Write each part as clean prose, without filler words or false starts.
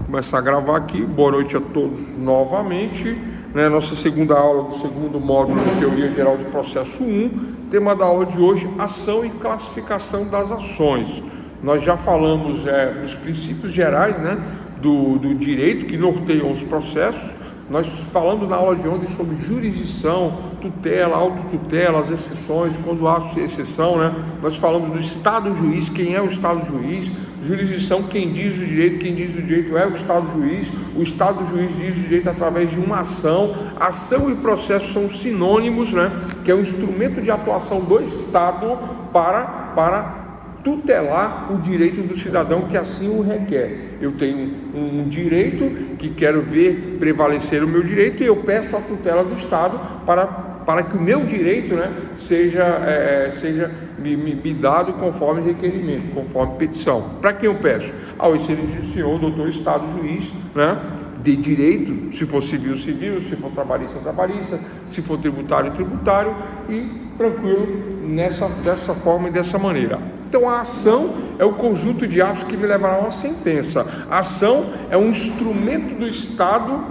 Começar a gravar aqui. Boa noite a todos novamente. Nossa segunda aula do segundo módulo de Teoria Geral do Processo 1. Tema da aula de hoje, ação e classificação das ações. Nós já falamos dos princípios gerais, do direito que norteiam os processos. Nós falamos na aula de ontem sobre jurisdição, tutela, autotutela, as exceções, quando há exceção, Nós falamos do Estado juiz, quem é o Estado juiz, jurisdição, quem diz o direito é o Estado juiz diz o direito através de uma ação. Ação e processo são sinônimos, que é um instrumento de atuação do Estado para tutelar o direito do cidadão que assim o requer. Eu tenho um direito que quero ver prevalecer o meu direito e eu peço a tutela do Estado para que o meu direito seja me dado conforme requerimento, conforme petição. Para quem eu peço? Ao excelente senhor, doutor Estado juiz, de direito, se for civil, se for trabalhista, se for tributário, e tranquilo dessa forma e dessa maneira. Então a ação é o conjunto de atos que me levará a uma sentença. A ação é um instrumento do Estado,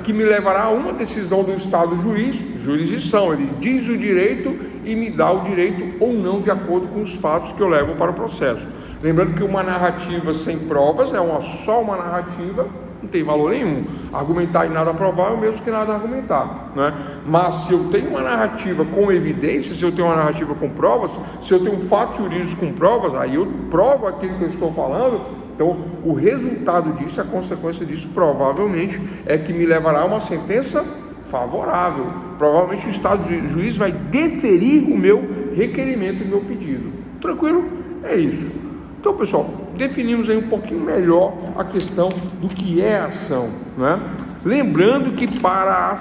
que me levará a uma decisão do Estado juiz, jurisdição. Ele diz o direito e me dá o direito ou não de acordo com os fatos que eu levo para o processo. Lembrando que uma narrativa sem provas é só uma narrativa, não tem valor nenhum. Argumentar e nada provar é o mesmo que nada argumentar, Mas se eu tenho uma narrativa com evidência, se eu tenho uma narrativa com provas, se eu tenho um fato jurídico com provas, aí eu provo aquilo que eu estou falando. Então o resultado disso, a consequência disso provavelmente é que me levará a uma sentença favorável. Provavelmente o Estado juiz vai deferir o meu requerimento, o meu pedido. Tranquilo? É isso. Então, pessoal, definimos aí um pouquinho melhor a questão do que é ação, Lembrando que para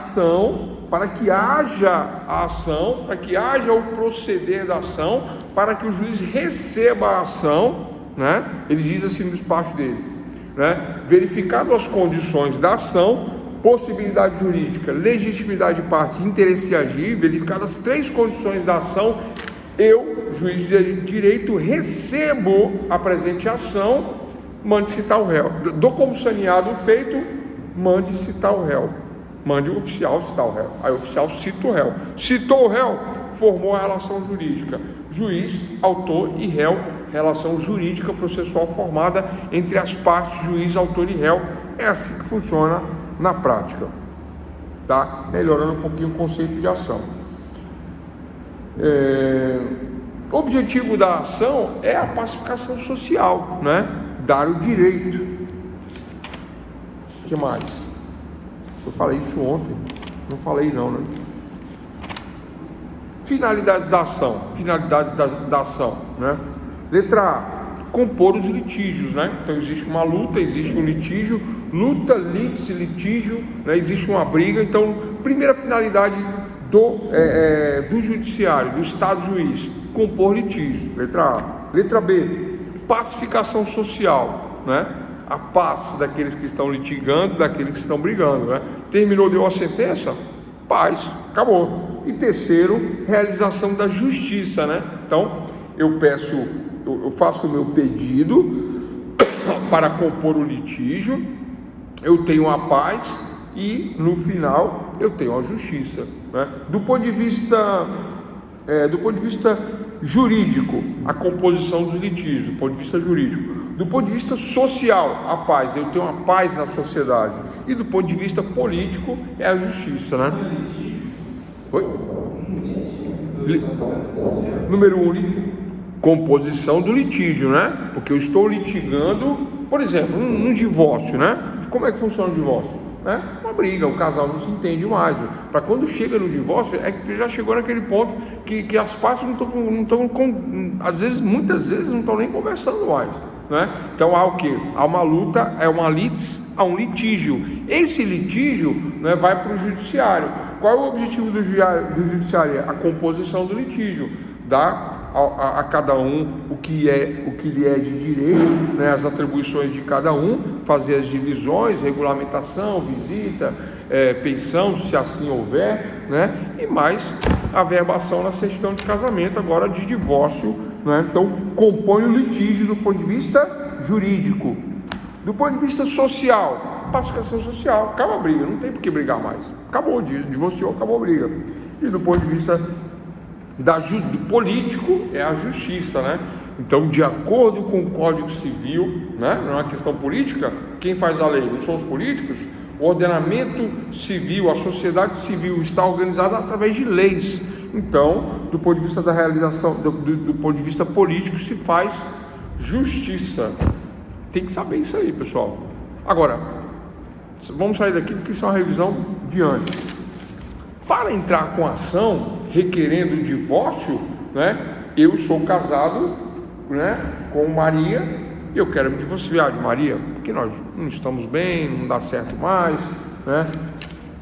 que haja a ação, para que haja o proceder da ação, para que o juiz receba a ação, ele diz assim no despacho dele, verificado as condições da ação, possibilidade jurídica, legitimidade de parte, interesse de agir, verificadas as 3 condições da ação, eu, juiz de direito, recebo a presente ação, mande citar o réu. Dou como saneado o feito, mande citar o réu. Mande o oficial citar o réu. Aí o oficial cita o réu. Citou o réu, formou a relação jurídica. Juiz, autor e réu, relação jurídica processual formada entre as partes juiz, autor e réu. É assim que funciona na prática. Tá? Melhorando um pouquinho o conceito de ação. O objetivo da ação é a pacificação social, dar o direito. O que mais? Eu falei isso ontem, não falei não, Finalidades da ação. Letra A, compor os litígios, Então existe uma luta, existe um litígio, luta, litígio, litígio, existe uma briga. Então, primeira finalidade do judiciário, do Estado juiz, compor litígios, letra A. Letra B, pacificação social, a paz daqueles que estão litigando, daqueles que estão brigando, Terminou, deu a sentença, paz, acabou. E terceiro, realização da justiça, Então, eu faço o meu pedido para compor o litígio, eu tenho a paz e no final eu tenho a justiça, Do ponto de vista jurídico, a composição dos litígios, do ponto de vista jurídico. Do ponto de vista social, a paz, eu tenho uma paz na sociedade. E do ponto de vista político, é a justiça, Oi? Número 1, composição do litígio, Porque eu estou litigando, por exemplo, num divórcio, Como é que funciona o divórcio? Uma briga, o casal não se entende mais. Para quando chega no divórcio, é que já chegou naquele ponto que as partes não estão, muitas vezes não estão nem conversando mais, Então há o quê? Há uma luta, há um litígio. Esse litígio vai para o judiciário. Qual é o objetivo do judiciário? A composição do litígio, dar a cada um o que lhe é de direito, as atribuições de cada um, fazer as divisões, regulamentação, visita, pensão, se assim houver, e mais a verbação na certidão de casamento, agora de divórcio, Então compõe o litígio do ponto de vista jurídico. Do ponto de vista social, pacificação social, acaba a briga, não tem por que brigar mais. Acabou, divorciou, acabou a briga. E do ponto de vista do político, é a justiça, né? Então, de acordo com o Código Civil, né? Não é uma questão política, quem faz a lei não são os políticos. O ordenamento civil, a sociedade civil está organizada através de leis. Então, do ponto de vista da realização, do ponto de vista político, se faz justiça. Tem que saber isso aí, pessoal. Agora, vamos sair daqui porque isso é uma revisão de antes. Para entrar com ação requerendo o divórcio, né? Eu sou casado, né, com Maria, e eu quero me divorciar de Maria, porque nós não estamos bem, não dá certo mais, né?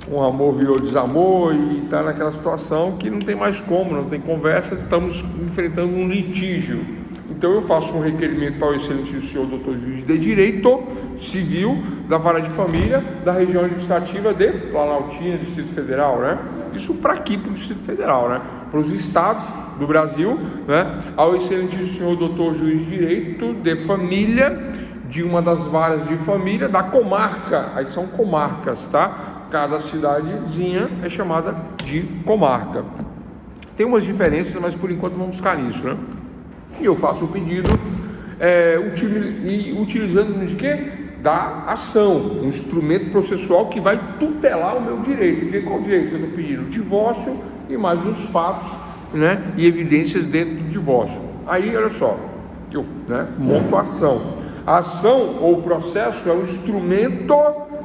O amor virou desamor e está naquela situação que não tem mais como, não tem conversa, estamos enfrentando um litígio. Então eu faço um requerimento para o excelentíssimo senhor doutor juiz de direito civil da Vara de Família da região administrativa de Planaltina, Distrito Federal, né? Isso para aqui, para o Distrito Federal, né? Para os estados do Brasil, né? Ao excelentíssimo senhor doutor juiz de direito de família de uma das varas de família da comarca. Aí são comarcas, tá? Cada cidadezinha é chamada de comarca. Tem umas diferenças, mas por enquanto vamos ficar nisso, né? E eu faço o pedido utilizando de quê? Da ação, um instrumento processual que vai tutelar o meu direito. Qual direito que eu estou pedindo? Divórcio e mais os fatos, né, e evidências dentro do divórcio. Aí, olha só, eu, né, monto a ação. A ação ou processo é um instrumento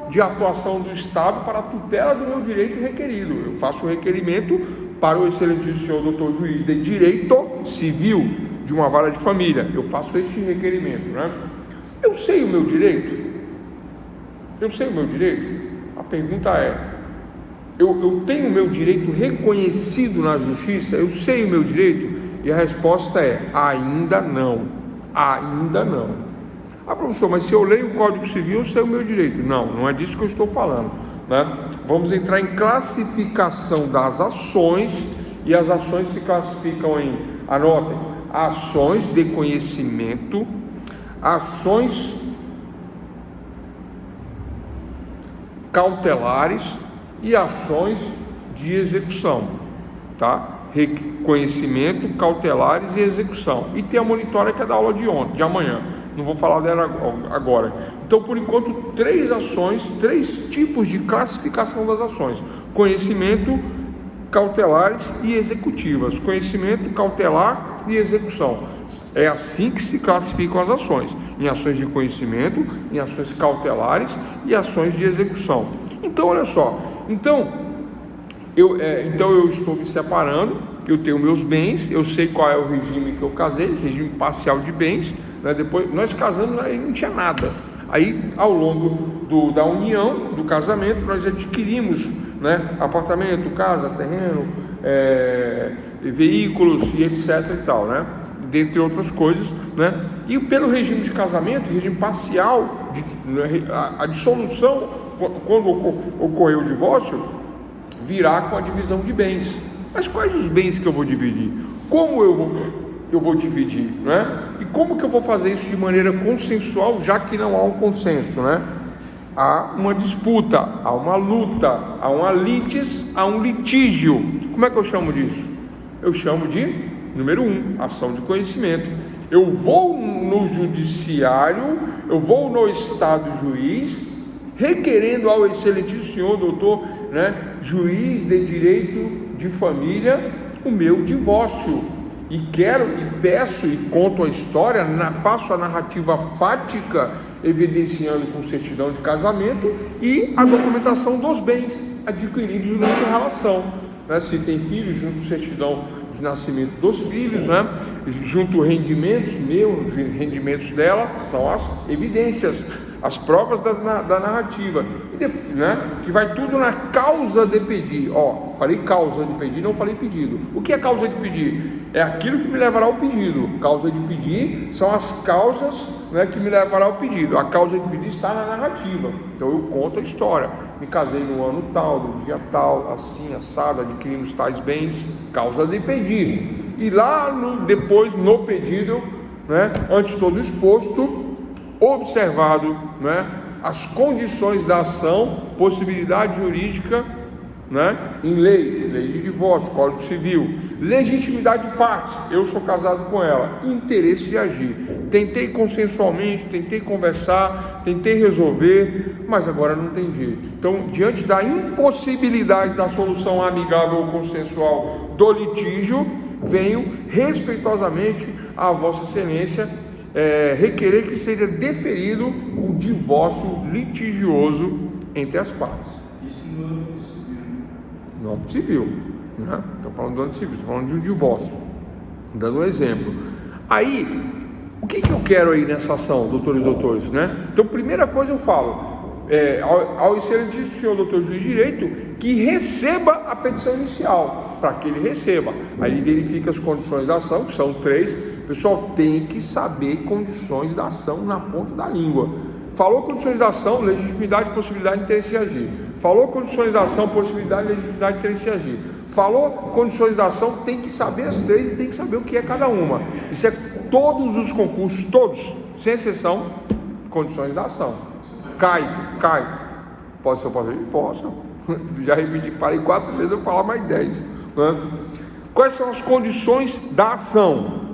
de atuação do Estado para a tutela do meu direito requerido. Eu faço o requerimento para o excelentíssimo senhor doutor juiz de direito civil de uma vara de família. Eu faço este requerimento, né? Eu sei o meu direito? Eu sei o meu direito? A pergunta é: eu tenho o meu direito reconhecido na justiça? Eu sei o meu direito? E a resposta é: ainda não. Ainda não. Ah, professor, mas se eu leio o Código Civil, eu sei o meu direito. Não, não é disso que eu estou falando, né? Vamos entrar em classificação das ações, e as ações se classificam em, anotem, ações de conhecimento, ações cautelares e ações de execução, tá? Reconhecimento, cautelares e execução. E tem a monitora que é da aula de amanhã. Não vou falar dela agora. Então, por enquanto, 3 ações, 3 tipos de classificação das ações: conhecimento, cautelares e executivas. Conhecimento, cautelar e execução. É assim que se classificam as ações: em ações de conhecimento, em ações cautelares e ações de execução. Então, olha só. Então eu estou me separando, eu tenho meus bens, eu sei qual é o regime que eu casei, regime parcial de bens, né? Depois nós casamos, aí não tinha nada. Aí, ao longo da união, do casamento, nós adquirimos, né, apartamento, casa, terreno, veículos e etc e tal, né? Dentre outras coisas, né? E pelo regime de casamento, regime parcial, a dissolução, quando ocorreu o divórcio, virá com a divisão de bens. Mas quais os bens que eu vou dividir? Como eu vou dividir, né? E como que eu vou fazer isso de maneira consensual, já que não há um consenso, né? Há uma disputa, há uma luta, há uma litis, há um litígio. Como é que eu chamo disso? Eu chamo de, número 1, ação de conhecimento. Eu vou no judiciário, eu vou no estado juiz, requerendo ao excelentíssimo senhor doutor, né, juiz de direito de família, o meu divórcio. E peço e conto a história, faço a narrativa fática, evidenciando com certidão de casamento e a documentação dos bens adquiridos durante a relação, né? Se tem filhos, junto com certidão de nascimento dos filhos, né? Junto rendimentos meus, rendimentos dela, são as evidências, as provas da narrativa, né? Que vai tudo na causa de pedir. Falei causa de pedir, não falei pedido. O que é causa de pedir? É aquilo que me levará ao pedido. Causa de pedir são as causas, né, que me levará ao pedido. A causa de pedir está na narrativa. Então eu conto a história. Me casei no ano tal, no dia tal, assim, assado, adquirimos tais bens. Causa de pedir. E lá depois no pedido, né, antes de todo exposto, observado, né, as condições da ação, possibilidade jurídica, né, em lei de divórcio, Código Civil, legitimidade de partes, eu sou casado com ela, interesse de agir, tentei consensualmente, tentei conversar, tentei resolver, mas agora não tem jeito. Então, diante da impossibilidade da solução amigável ou consensual do litígio, venho respeitosamente a Vossa Excelência requerer que seja deferido o divórcio litigioso entre as partes. Isso no âmbito civil. No âmbito civil, né? Estou falando do âmbito civil, estou falando de um divórcio, dando um exemplo. Aí, o que eu quero aí nessa ação, doutores e doutores, né? Então, primeira coisa eu falo, ao excelentíssimo senhor doutor juiz de direito, que receba a petição inicial, para que ele receba. Aí ele verifica as condições da ação, que são 3. Pessoal, tem que saber condições da ação na ponta da língua. Falou condições da ação, legitimidade, possibilidade, interesse de agir. Falou condições da ação, possibilidade, legitimidade, interesse de agir. Falou condições da ação, tem que saber as 3 e tem que saber o que é cada uma. Isso é todos os concursos, todos, sem exceção, condições da ação. Cai. Posso? Posso. Já repeti, falei 4 vezes, eu vou falar mais 10. Né? Quais são as condições da ação?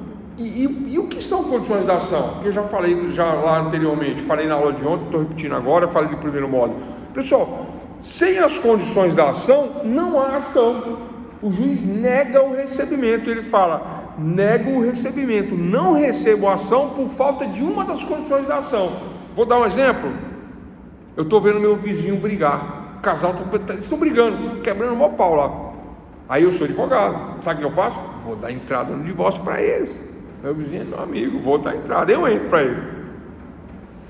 E o que são condições da ação? Que eu já falei lá anteriormente, falei na aula de ontem, estou repetindo agora, falei no primeiro módulo. Pessoal, sem as condições da ação, não há ação. O juiz nega o recebimento, ele fala, nego o recebimento, não recebo a ação por falta de uma das condições da ação. Vou dar um exemplo. Eu estou vendo meu vizinho brigar, o casal, eles estão brigando, quebrando o maior pau lá. Aí eu sou advogado, sabe o que eu faço? Vou dar entrada no divórcio para eles. Meu vizinho é meu amigo, vou dar entrada, eu entro para ele.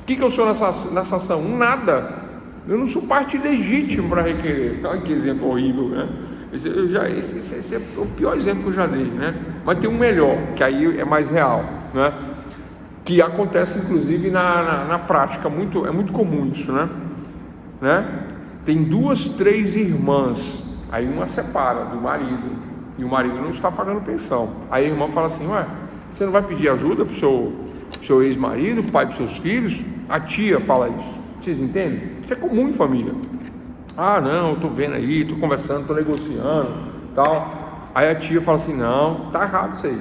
O que eu sou nessa ação? Nada. Eu não sou parte legítima para requerer. Olha que exemplo horrível, né? Esse é o pior exemplo que eu já dei, né? Mas tem um melhor, que aí é mais real, né? Que acontece inclusive na prática, é muito comum isso, né? Tem 2, 3 irmãs, aí uma separa do marido, e o marido não está pagando pensão. Aí a irmã fala assim, ué, você não vai pedir ajuda para o seu ex-marido, pai dos seus filhos? A tia fala isso, vocês entendem? Isso é comum em família. Ah, não, estou vendo aí, estou conversando, estou negociando, tal. Aí a tia fala assim, não, tá errado isso aí,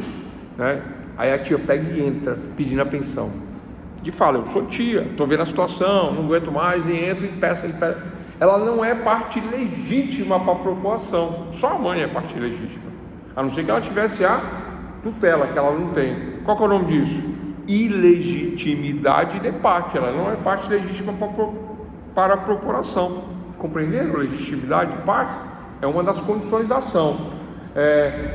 né? Aí a tia pega e entra, pedindo a pensão. E fala, eu sou tia, estou vendo a situação, não aguento mais, e entra e peça. Ela não é parte legítima para a propor ação, só a mãe é parte legítima. A não ser que ela tivesse a tutela, que ela não tem. Qual que é o nome disso? Ilegitimidade de parte, ela não é parte legítima para a procuração. Compreenderam? Legitimidade de parte é uma das condições da ação.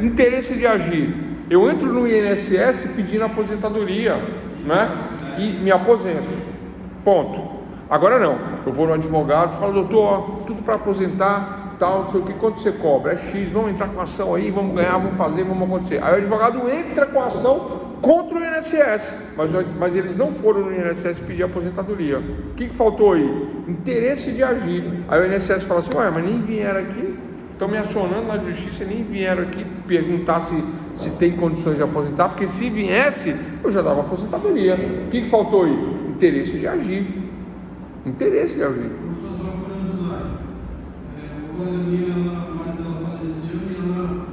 Interesse de agir. Eu entro no INSS pedindo aposentadoria, né? E me aposento. Ponto. Agora não. Eu vou no advogado e falo, doutor, tudo para aposentar, tal, não sei o que, quanto você cobra? É X, vamos entrar com ação aí, vamos ganhar, vamos fazer, vamos acontecer. Aí o advogado entra com ação contra o INSS, mas eles não foram no INSS pedir aposentadoria. O que faltou aí? Interesse de agir. Aí o INSS fala assim, ué, mas nem vieram aqui, estão me acionando na justiça, nem vieram aqui perguntar se tem condições de aposentar, porque se viesse, eu já dava aposentadoria. O que faltou aí? Interesse de agir. Interesse de agir. Professor, só uma curiosidade. Quando a minha mãe dela faleceu, e ela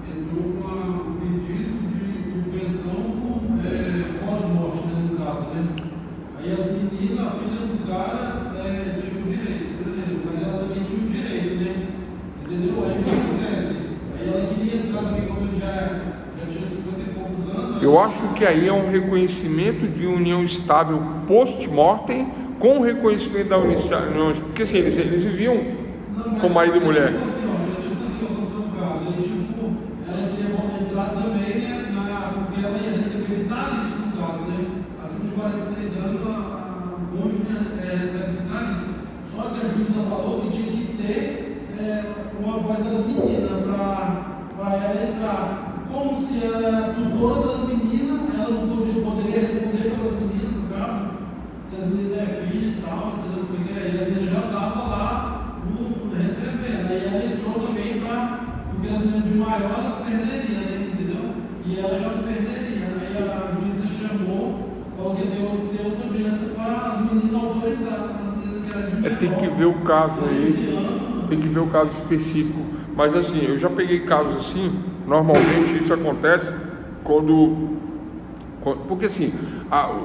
entrou com um pedido de pensão por pós-morte, né, no caso, né? Aí as meninas, a filha do cara, tinha o direito, beleza, mas ela também tinha o direito, né? Entendeu? Aí o que acontece? Aí ela queria entrar também, como ele já tinha 50 e poucos anos. Eu acho que aí é um reconhecimento de união estável post-mortem, com o reconhecimento da união, porque assim, eles viviam com marido e mulher. Tipo assim, aconteceu um caso, ela queria entrar também, né, porque ela ia receber vitalício no caso, né? Acima de 46 anos, o cônjuge recebe vitalício. Só que a juíza falou que tinha que ter uma voz das meninas para ela entrar. Como se ela era tutora das meninas, ela não poderia responder pelas meninas, no caso. Se as meninas é filha e tal, entendeu? Porque aí as meninas já estavam lá recebendo. Aí ela entrou também porque as meninas de maior elas perderiam, né? Entendeu? E ela já perderia. Aí a juíza chamou, porque tem outra audiência para as meninas autorizadas, as meninas que eram de menor. Tem que ver o caso aí, tem que ver o caso específico. Mas assim, eu já peguei casos assim, normalmente isso acontece porque assim,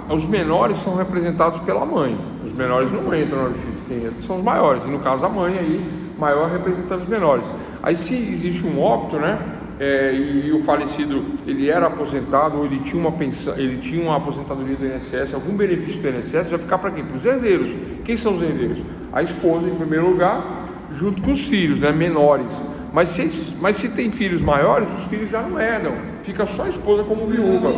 os menores são representados pela mãe. Os menores não entram na justiça, quem entra são os maiores. E no caso a mãe aí, maior representando os menores. Aí se existe um óbito, né? E o falecido ele era aposentado ou ele tinha uma pensão, ele tinha uma aposentadoria do INSS, algum benefício do INSS, vai ficar para quem? Para os herdeiros. Quem são os herdeiros? A esposa em primeiro lugar, junto com os filhos, né? Menores. Mas se tem filhos maiores, os filhos já não herdam, fica só a esposa como viúva.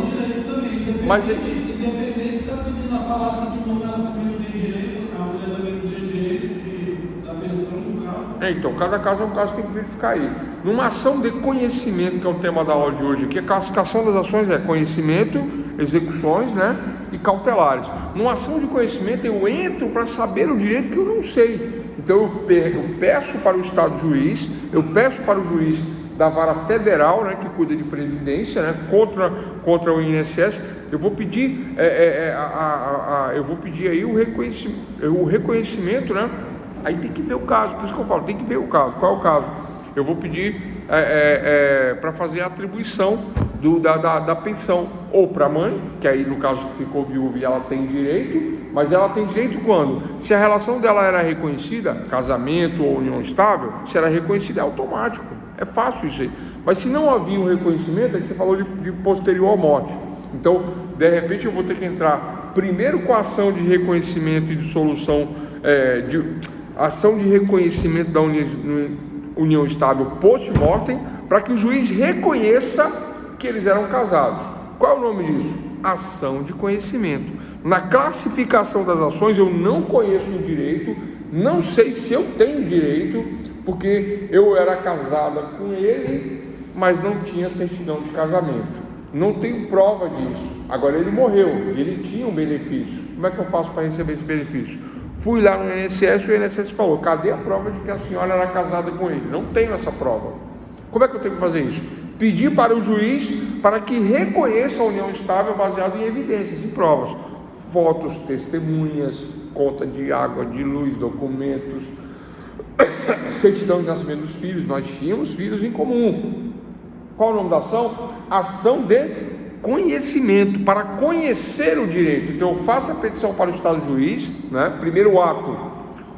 Mas independente se a menina falasse que não, ela também não tem direito, a mulher também não tinha direito da pensão do caso. Então, cada caso é um caso, tem que verificar aí. Numa ação de conhecimento, que é o tema da aula de hoje aqui, a classificação das ações é conhecimento, execuções, né, e cautelares. Numa ação de conhecimento, eu entro para saber o direito que eu não sei. Então, eu peço para o Estado juiz, eu peço para o juiz da vara federal, né, que cuida de previdência, né, contra o INSS, eu vou pedir, aí o reconhecimento, né. Aí tem que ver o caso, por isso que eu falo, tem que ver o caso. Qual é o caso? Eu vou pedir para fazer a atribuição da pensão, ou para a mãe, que aí no caso ficou viúva e ela tem direito, mas ela tem direito quando? Se a relação dela era reconhecida, casamento ou união estável, se era reconhecida é automático, é fácil isso aí. Mas se não havia um reconhecimento, aí você falou de posterior à morte. Então, de repente eu vou ter que entrar primeiro com a ação de reconhecimento e de solução, ação de reconhecimento da união estável post-mortem, para que o juiz reconheça que eles eram casados. Qual é o nome disso? Ação de conhecimento. Na classificação das ações eu não conheço o direito, não sei se eu tenho direito, porque eu era casada com ele, mas não tinha certidão de casamento. Não tenho prova disso. Agora ele morreu, ele tinha um benefício. Como é que eu faço para receber esse benefício? Fui lá no INSS e o INSS falou: cadê a prova de que a senhora era casada com ele? Não tenho essa prova. Como é que eu tenho que fazer isso? Pedir para o juiz para que reconheça a união estável baseado em evidências, em provas, fotos, testemunhas, conta de água, de luz, documentos, certidão de nascimento dos filhos. Nós tínhamos filhos em comum. Qual é o nome da ação? Ação de conhecimento, para conhecer o direito. Então eu faço a petição para o Estado juiz, né? Primeiro ato,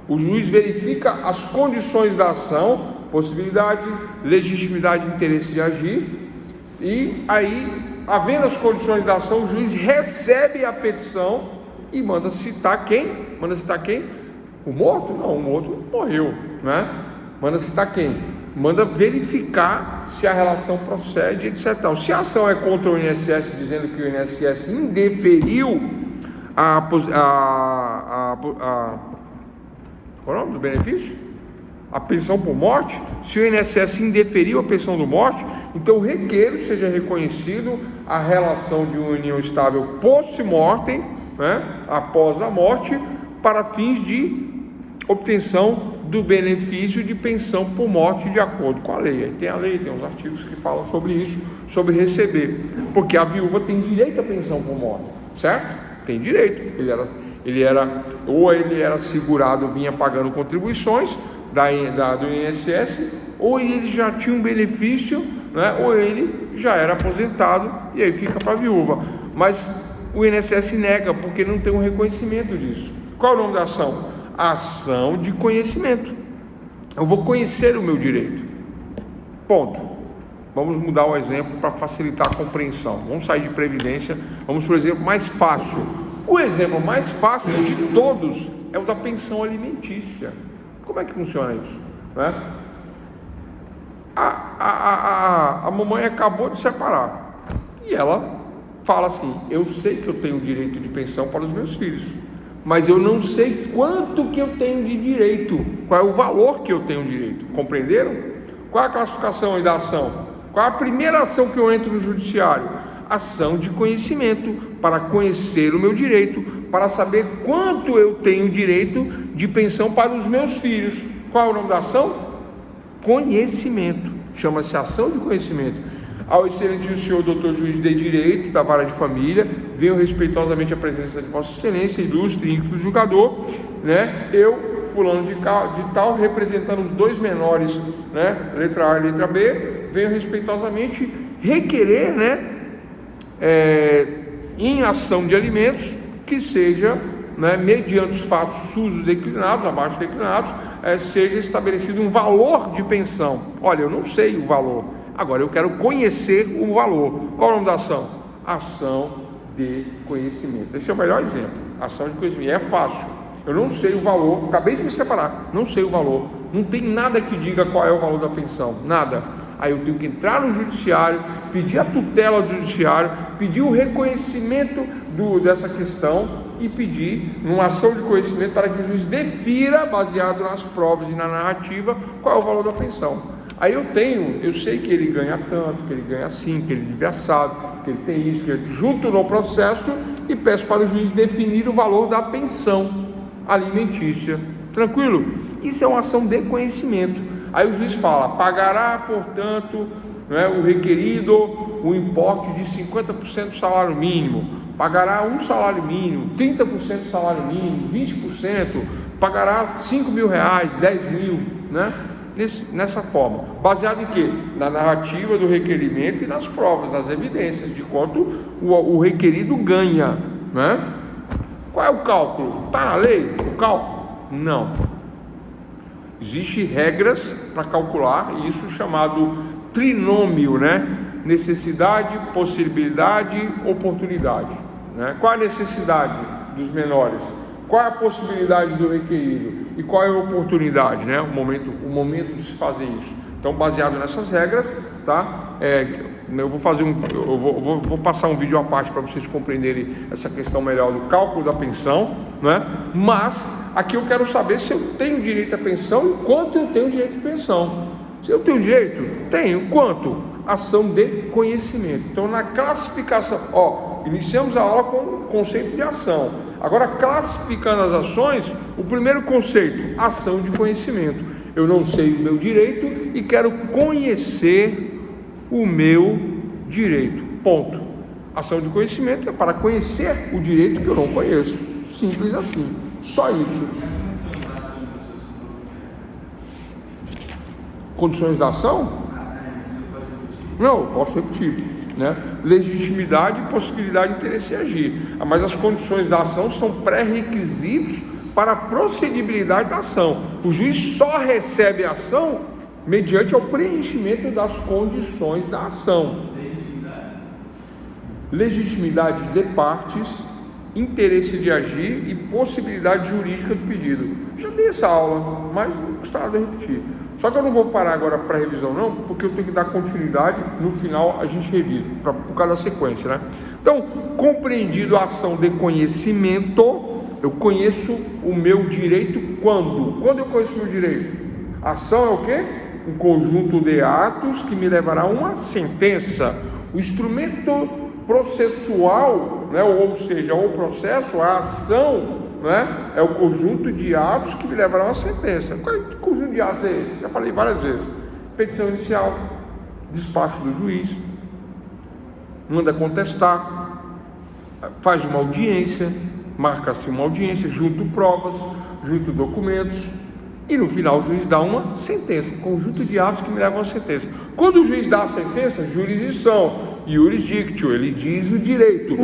o juiz verifica as condições da ação, possibilidade, legitimidade e interesse de agir, e aí, havendo as condições da ação, o juiz recebe a petição e manda citar quem? Manda citar quem? O morto? Não, o morto morreu, né? Manda citar quem? Manda verificar se a relação procede, etc. Então, se a ação é contra o INSS, dizendo que o INSS indeferiu qual é o nome do benefício? A pensão por morte. Se o INSS indeferiu a pensão por morte, então eu requeiro seja reconhecido a relação de união estável post-mortem, né, após a morte, para fins de obtenção do benefício de pensão por morte de acordo com a lei. Aí tem a lei, tem os artigos que falam sobre isso, sobre receber, porque a viúva tem direito à pensão por morte, certo? Tem direito. Ele era segurado, vinha pagando contribuições do INSS, ou ele já tinha um benefício, né, ou ele já era aposentado, e aí fica para a viúva. Mas o INSS nega, porque não tem um reconhecimento disso. Qual é o nome da ação? Ação de conhecimento. Eu vou conhecer o meu direito. Ponto. Vamos mudar o exemplo para facilitar a compreensão. Vamos sair de previdência, vamos para o exemplo mais fácil. O exemplo mais fácil de todos é o da pensão alimentícia. Como é que funciona isso, né? A mamãe acabou de separar e ela fala assim: eu sei que eu tenho direito de pensão para os meus filhos, mas eu não sei quanto que eu tenho de direito, qual é o valor que eu tenho direito. Compreenderam? Qual é a classificação aí da ação? Qual é a primeira ação que eu entro no judiciário? Ação de conhecimento, para conhecer o meu direito, para saber quanto eu tenho direito de pensão para os meus filhos. Qual é o nome da ação? Conhecimento. Chama-se ação de conhecimento. Ao excelentíssimo senhor doutor juiz de direito da vara de família, venho respeitosamente à presença de vossa excelência, ilustre e ínclito julgador, né? Eu, fulano de tal, representando os dois menores, né? Letra A e letra B, venho respeitosamente requerer, né? Em ação de alimentos, que seja, né, mediante os fatos sus declinados, abaixo declinados, seja estabelecido um valor de pensão. Olha, eu não sei o valor, agora eu quero conhecer o valor. Qual é o nome da ação? Ação de conhecimento. Esse é o melhor exemplo, ação de conhecimento. É fácil, eu não sei o valor, acabei de me separar, não sei o valor, não tem nada que diga qual é o valor da pensão, nada. Aí eu tenho que entrar no judiciário, pedir a tutela do judiciário, pedir o reconhecimento dessa questão e pedir uma ação de conhecimento para que o juiz defira, baseado nas provas e na narrativa, qual é o valor da pensão. Aí eu sei que ele ganha tanto, que ele ganha assim, que ele vive assado, que ele tem isso, que ele junto no processo, e peço para o juiz definir o valor da pensão alimentícia. Tranquilo? Isso é uma ação de conhecimento. Aí o juiz fala, pagará, portanto, né, o requerido o importe de 50% do salário mínimo, pagará um salário mínimo, 30% do salário mínimo, 20%, pagará 5 mil reais, 10 mil, né? Nessa forma, baseado em quê? Na narrativa do requerimento e nas provas, nas evidências de quanto o requerido ganha, né? Qual é o cálculo? Está na lei o cálculo? Não. Existem regras para calcular isso, chamado trinômio, né? Necessidade, possibilidade, oportunidade, né? Qual a necessidade dos menores? Qual é a possibilidade do requerido? E qual é a oportunidade, né? O momento de se fazer isso. Então, baseado nessas regras, tá? Eu vou passar um vídeo à parte para vocês compreenderem essa questão melhor do cálculo da pensão, né? Mas aqui eu quero saber se eu tenho direito à pensão e quanto eu tenho direito à pensão. Se eu tenho direito, tenho. Quanto? Ação de conhecimento. Então, na classificação, iniciamos a aula com o conceito de ação. Agora, classificando as ações, o primeiro conceito, ação de conhecimento. Eu não sei o meu direito e quero conhecer o meu direito. Ponto. Ação de conhecimento é para conhecer o direito que eu não conheço. Simples assim. Só isso. Condições da ação? Não, posso repetir, né? Legitimidade, possibilidade, interesse em agir. Mas as condições da ação são pré-requisitos para a procedibilidade da ação. O juiz só recebe a ação mediante o preenchimento das condições da ação. Legitimidade de partes, interesse de agir e possibilidade jurídica do pedido. Já dei essa aula, mas gostaria de repetir. Só que eu não vou parar agora para revisão não, porque eu tenho que dar continuidade, no final a gente revisa, por causa da sequência, né? Então, compreendido a ação de conhecimento, eu conheço o meu direito quando? Quando eu conheço o meu direito? A ação é o quê? Um conjunto de atos que me levará a uma sentença. O instrumento processual, né, ou seja, o processo, a ação, né, é o conjunto de atos que me levará a uma sentença. Qual conjunto de atos é esse? Já falei várias vezes. Petição inicial, despacho do juiz, manda contestar, faz uma audiência, marca-se uma audiência, junto provas, junto documentos, e no final o juiz dá uma sentença, conjunto de atos que me levam a uma sentença. Quando o juiz dá a sentença, jurisdição, iuris dictio, ele diz o direito,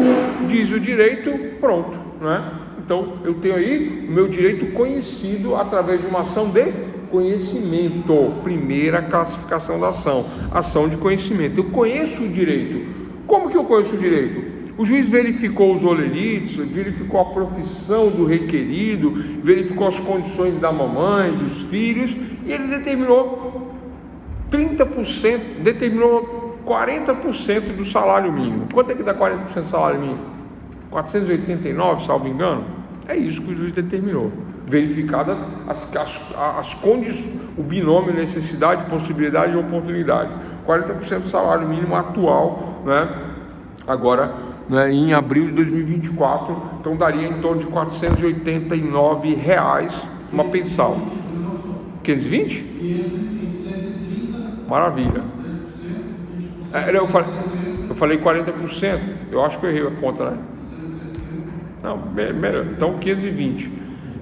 pronto, né? Então eu tenho aí o meu direito conhecido através de uma ação de conhecimento. Primeira classificação da ação, ação de conhecimento. Eu conheço o direito. Como que eu conheço o direito? O juiz verificou os olerites, verificou a profissão do requerido, verificou as condições da mamãe, dos filhos, e ele determinou 30%, determinou 40% do salário mínimo. Quanto é que dá 40% do salário mínimo? 489, salvo engano? É isso que o juiz determinou. Verificadas as condições, o binômio necessidade, possibilidade e oportunidade. 40% do salário mínimo atual, né? Agora, né, em abril de 2024, então daria em torno de R$489 uma pensão. 520? 520, 130. Maravilha. 10%, 20%, Eu falei 40%, eu acho que eu errei a conta, né? Não, melhor, então 520.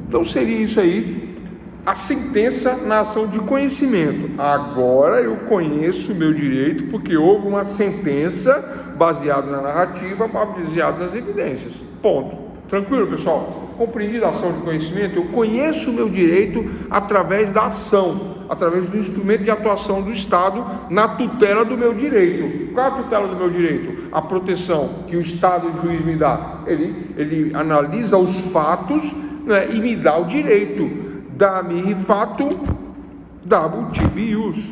Então seria isso aí, a sentença na ação de conhecimento. Agora eu conheço o meu direito porque houve uma sentença baseada na narrativa, baseada nas evidências. Ponto. Tranquilo, pessoal? Compreendido a ação de conhecimento? Eu conheço o meu direito através da ação, através do instrumento de atuação do Estado na tutela do meu direito. Qual é a tutela do meu direito? A proteção que o Estado e o juiz me dá. Ele analisa os fatos, né, e me dá o direito. Dá-me fato, dá-me tibius.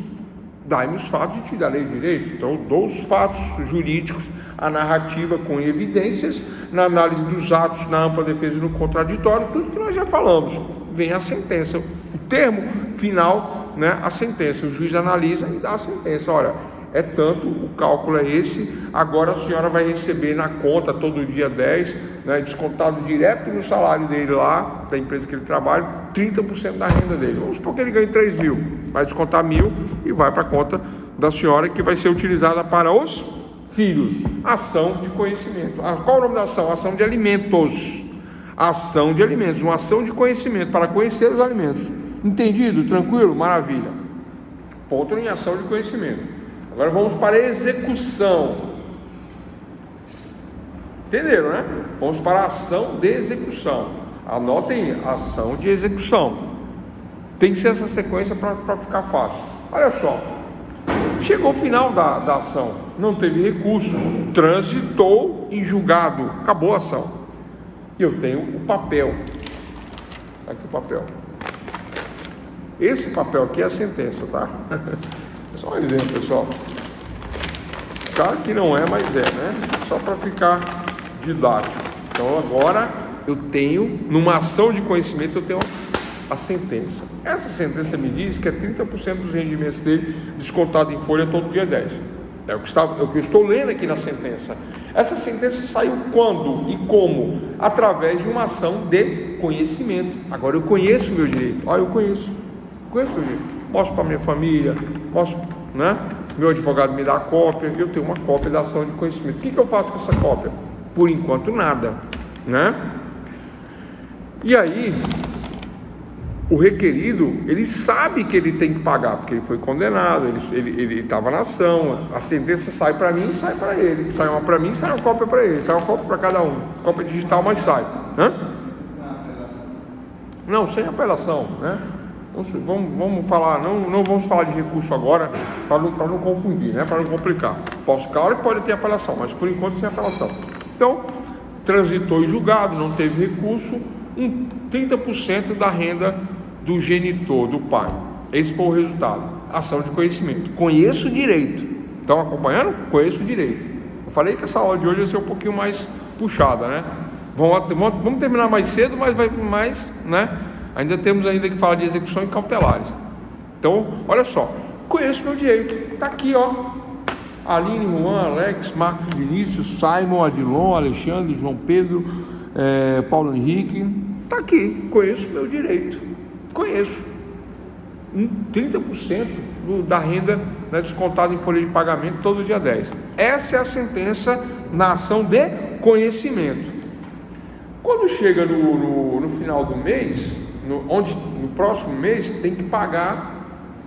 Dá-me os fatos e te darei o direito. Então eu dou os fatos jurídicos, a narrativa com evidências, na análise dos atos, na ampla defesa e no contraditório, tudo que nós já falamos. Vem a sentença, o termo final, né, a sentença. O juiz analisa e dá a sentença. Olha, é tanto, o cálculo é esse, agora a senhora vai receber na conta todo dia 10, né, descontado direto no salário dele lá, da empresa que ele trabalha, 30% da renda dele. Vamos supor que ele ganhe 3 mil, vai descontar 1.000 e vai para a conta da senhora, que vai ser utilizada para os filhos. Ação de conhecimento. Qual o nome da ação? Ação de alimentos. Ação de alimentos, uma ação de conhecimento, para conhecer os alimentos. Entendido? Tranquilo? Maravilha. Ponto em ação de conhecimento. Agora vamos para a execução. Entenderam, né? Vamos para a ação de execução. Anotem, ação de execução. Tem que ser essa sequência para ficar fácil. Olha só. Chegou o final da ação. Não teve recurso. Transitou em julgado. Acabou a ação. E eu tenho o papel. Aqui o papel. Esse papel aqui é a sentença, tá? É só um exemplo, pessoal. Claro que não é, mas é, né? Só para ficar didático. Então agora eu tenho, numa ação de conhecimento, eu tenho a sentença. Essa sentença me diz que é 30% dos rendimentos dele descontado em folha todo dia 10. É o que eu estou lendo aqui na sentença. Essa sentença saiu quando e como? Através de uma ação de conhecimento. Agora eu conheço o meu direito. Olha, eu conheço o meu direito. Mostro para minha família, mostro, né? Meu advogado me dá a cópia, eu tenho uma cópia da ação de conhecimento. O que eu faço com essa cópia? Por enquanto nada, né? E aí, o requerido, ele sabe que ele tem que pagar, porque ele foi condenado, ele estava na ação, a sentença sai para mim e sai para ele. Sai uma para mim, sai uma cópia para ele, sai uma cópia para cada um. Cópia digital, mas sai. Hã? Não, sem apelação, né? Vamos falar, não vamos falar de recurso agora, para não confundir, né? Para não complicar. Claro que pode ter apelação, mas por enquanto sem apelação. Então, transitou em julgado, não teve recurso, 30% da renda do genitor, do pai. Esse foi o resultado. Ação de conhecimento. Conheço o direito. Estão acompanhando? Conheço o direito. Eu falei que essa aula de hoje vai ser um pouquinho mais puxada, né? Vamos terminar mais cedo, mas vai mais, né? Ainda temos que falar de execução e cautelares. Então, olha só, conheço meu direito. Está aqui, ó. Aline, Juan, Alex, Marcos Vinícius, Simon, Adilon, Alexandre, João Pedro, Paulo Henrique. Está aqui, conheço meu direito. Conheço. 30% da renda, né, descontada em folha de pagamento todo dia 10. Essa é a sentença na ação de conhecimento. Quando chega no final do mês, no próximo mês tem que pagar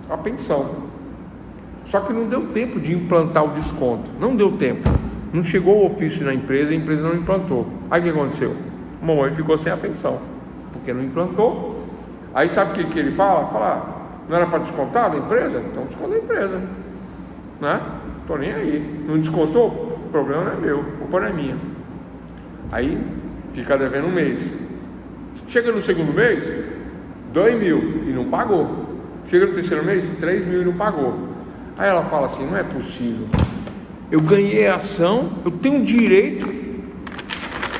a pensão. Só que não deu tempo de implantar o desconto. Não deu tempo. Não chegou o ofício na empresa, a empresa não implantou. Aí o que aconteceu? A mamãe ficou sem a pensão, porque não implantou. Aí sabe o que ele fala? Não era para descontar da empresa? Então desconta da empresa, né? Tô nem aí. Não descontou? O problema não é meu, a culpa não é minha. Aí fica devendo um mês. Chega no segundo mês, 2.000 e não pagou. Chega no terceiro mês, 3.000 e não pagou. Aí ela fala assim: não é possível. Eu ganhei a ação, eu tenho direito,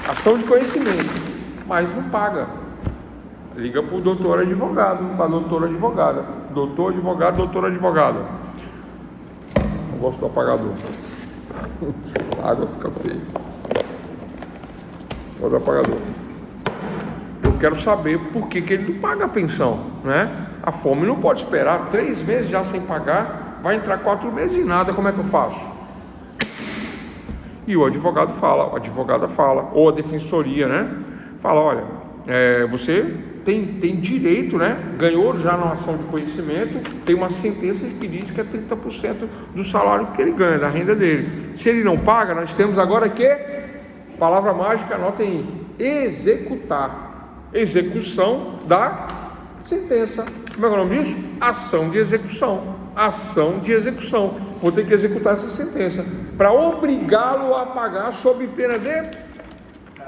ação de conhecimento, mas não paga. Liga para o doutor advogado, para a doutora advogada. Doutor advogado, doutora advogada. Não gosto do apagador. A água fica feia. Gosto do apagador. Eu quero saber por que ele não paga a pensão, né? A fome não pode esperar 3 meses já sem pagar. Vai entrar 4 meses e nada, como é que eu faço? E o advogado fala, a advogada fala, ou a defensoria, né? Fala, olha, você tem direito, né? Ganhou já numa ação de conhecimento, tem uma sentença que diz que é 30% do salário que ele ganha, da renda dele. Se ele não paga, nós temos agora que, palavra mágica, anotem aí, executar. Execução da sentença. Como é o nome disso? Ação de execução. Ação de execução. Vou ter que executar essa sentença para obrigá-lo a pagar sob pena de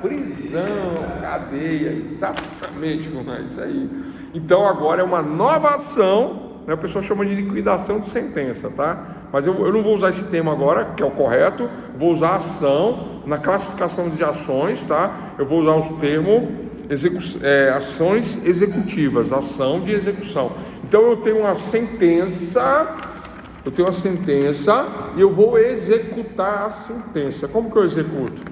prisão, cadeia, exatamente, é isso aí. Então agora é uma nova ação, né? O pessoal chama de liquidação de sentença, tá? Mas eu não vou usar esse termo agora, que é o correto, vou usar ação na classificação de ações, tá? Eu vou usar os termos ações executivas, ação de execução. Então eu tenho uma sentença e eu vou executar a sentença. Como que eu executo?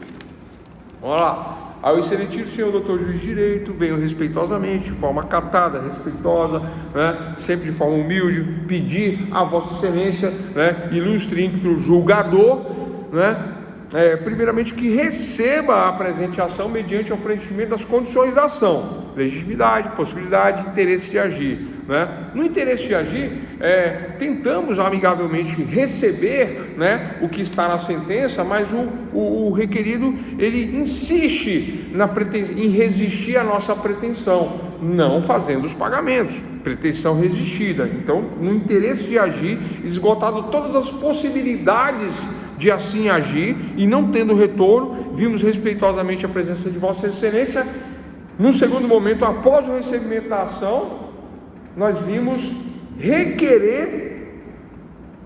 Vamos lá. Ao excelentíssimo senhor doutor juiz de direito, venho respeitosamente, de forma acatada, respeitosa, né, sempre de forma humilde, pedir a vossa excelência, né, ilustre ínclito julgador, né, primeiramente que receba a presente ação mediante o preenchimento das condições da ação, legitimidade, possibilidade, interesse de agir, né? No interesse de agir, tentamos amigavelmente receber, né, o que está na sentença, mas o requerido, ele insiste em resistir à nossa pretensão, não fazendo os pagamentos, pretensão resistida. Então, no interesse de agir, esgotado todas as possibilidades de assim agir e não tendo retorno, vimos respeitosamente a presença de Vossa Excelência. Num segundo momento, após o recebimento da ação, nós vimos requerer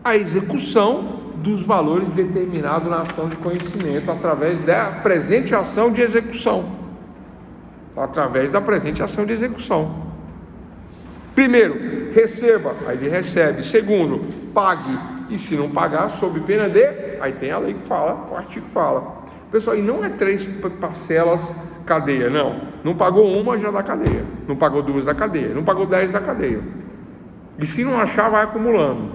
a execução dos valores determinados na ação de conhecimento através da presente ação de execução. Primeiro, receba, aí ele recebe. Segundo, pague, e se não pagar, sob pena de, aí tem a lei que fala, o artigo fala. Pessoal, e não é 3 parcelas cadeia, não pagou uma, já dá cadeia, não pagou 2 da cadeia, não pagou 10 da cadeia, e se não achar, vai acumulando.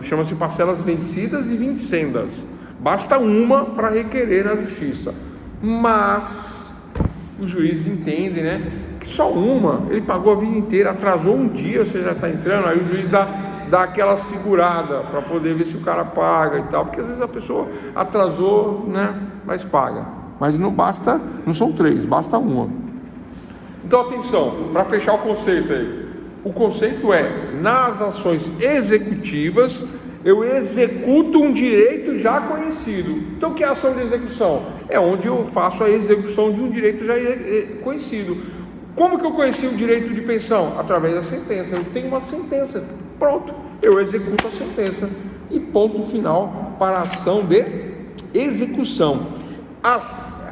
Chama-se parcelas vencidas e vincendas. Basta uma para requerer na justiça, mas o juiz entende, né, que só uma, ele pagou a vida inteira, atrasou um dia, você já está entrando, aí o juiz dá aquela segurada para poder ver se o cara paga e tal, porque às vezes a pessoa atrasou, né, mas paga. Mas não basta, não são 3, basta uma. Então atenção, para fechar o conceito aí. O conceito é, nas ações executivas, eu executo um direito já conhecido. Então o que é ação de execução? É onde eu faço a execução de um direito já conhecido. Como que eu conheci o direito de pensão? Através da sentença. Eu tenho uma sentença, pronto, eu executo a sentença. E ponto final para a ação de execução.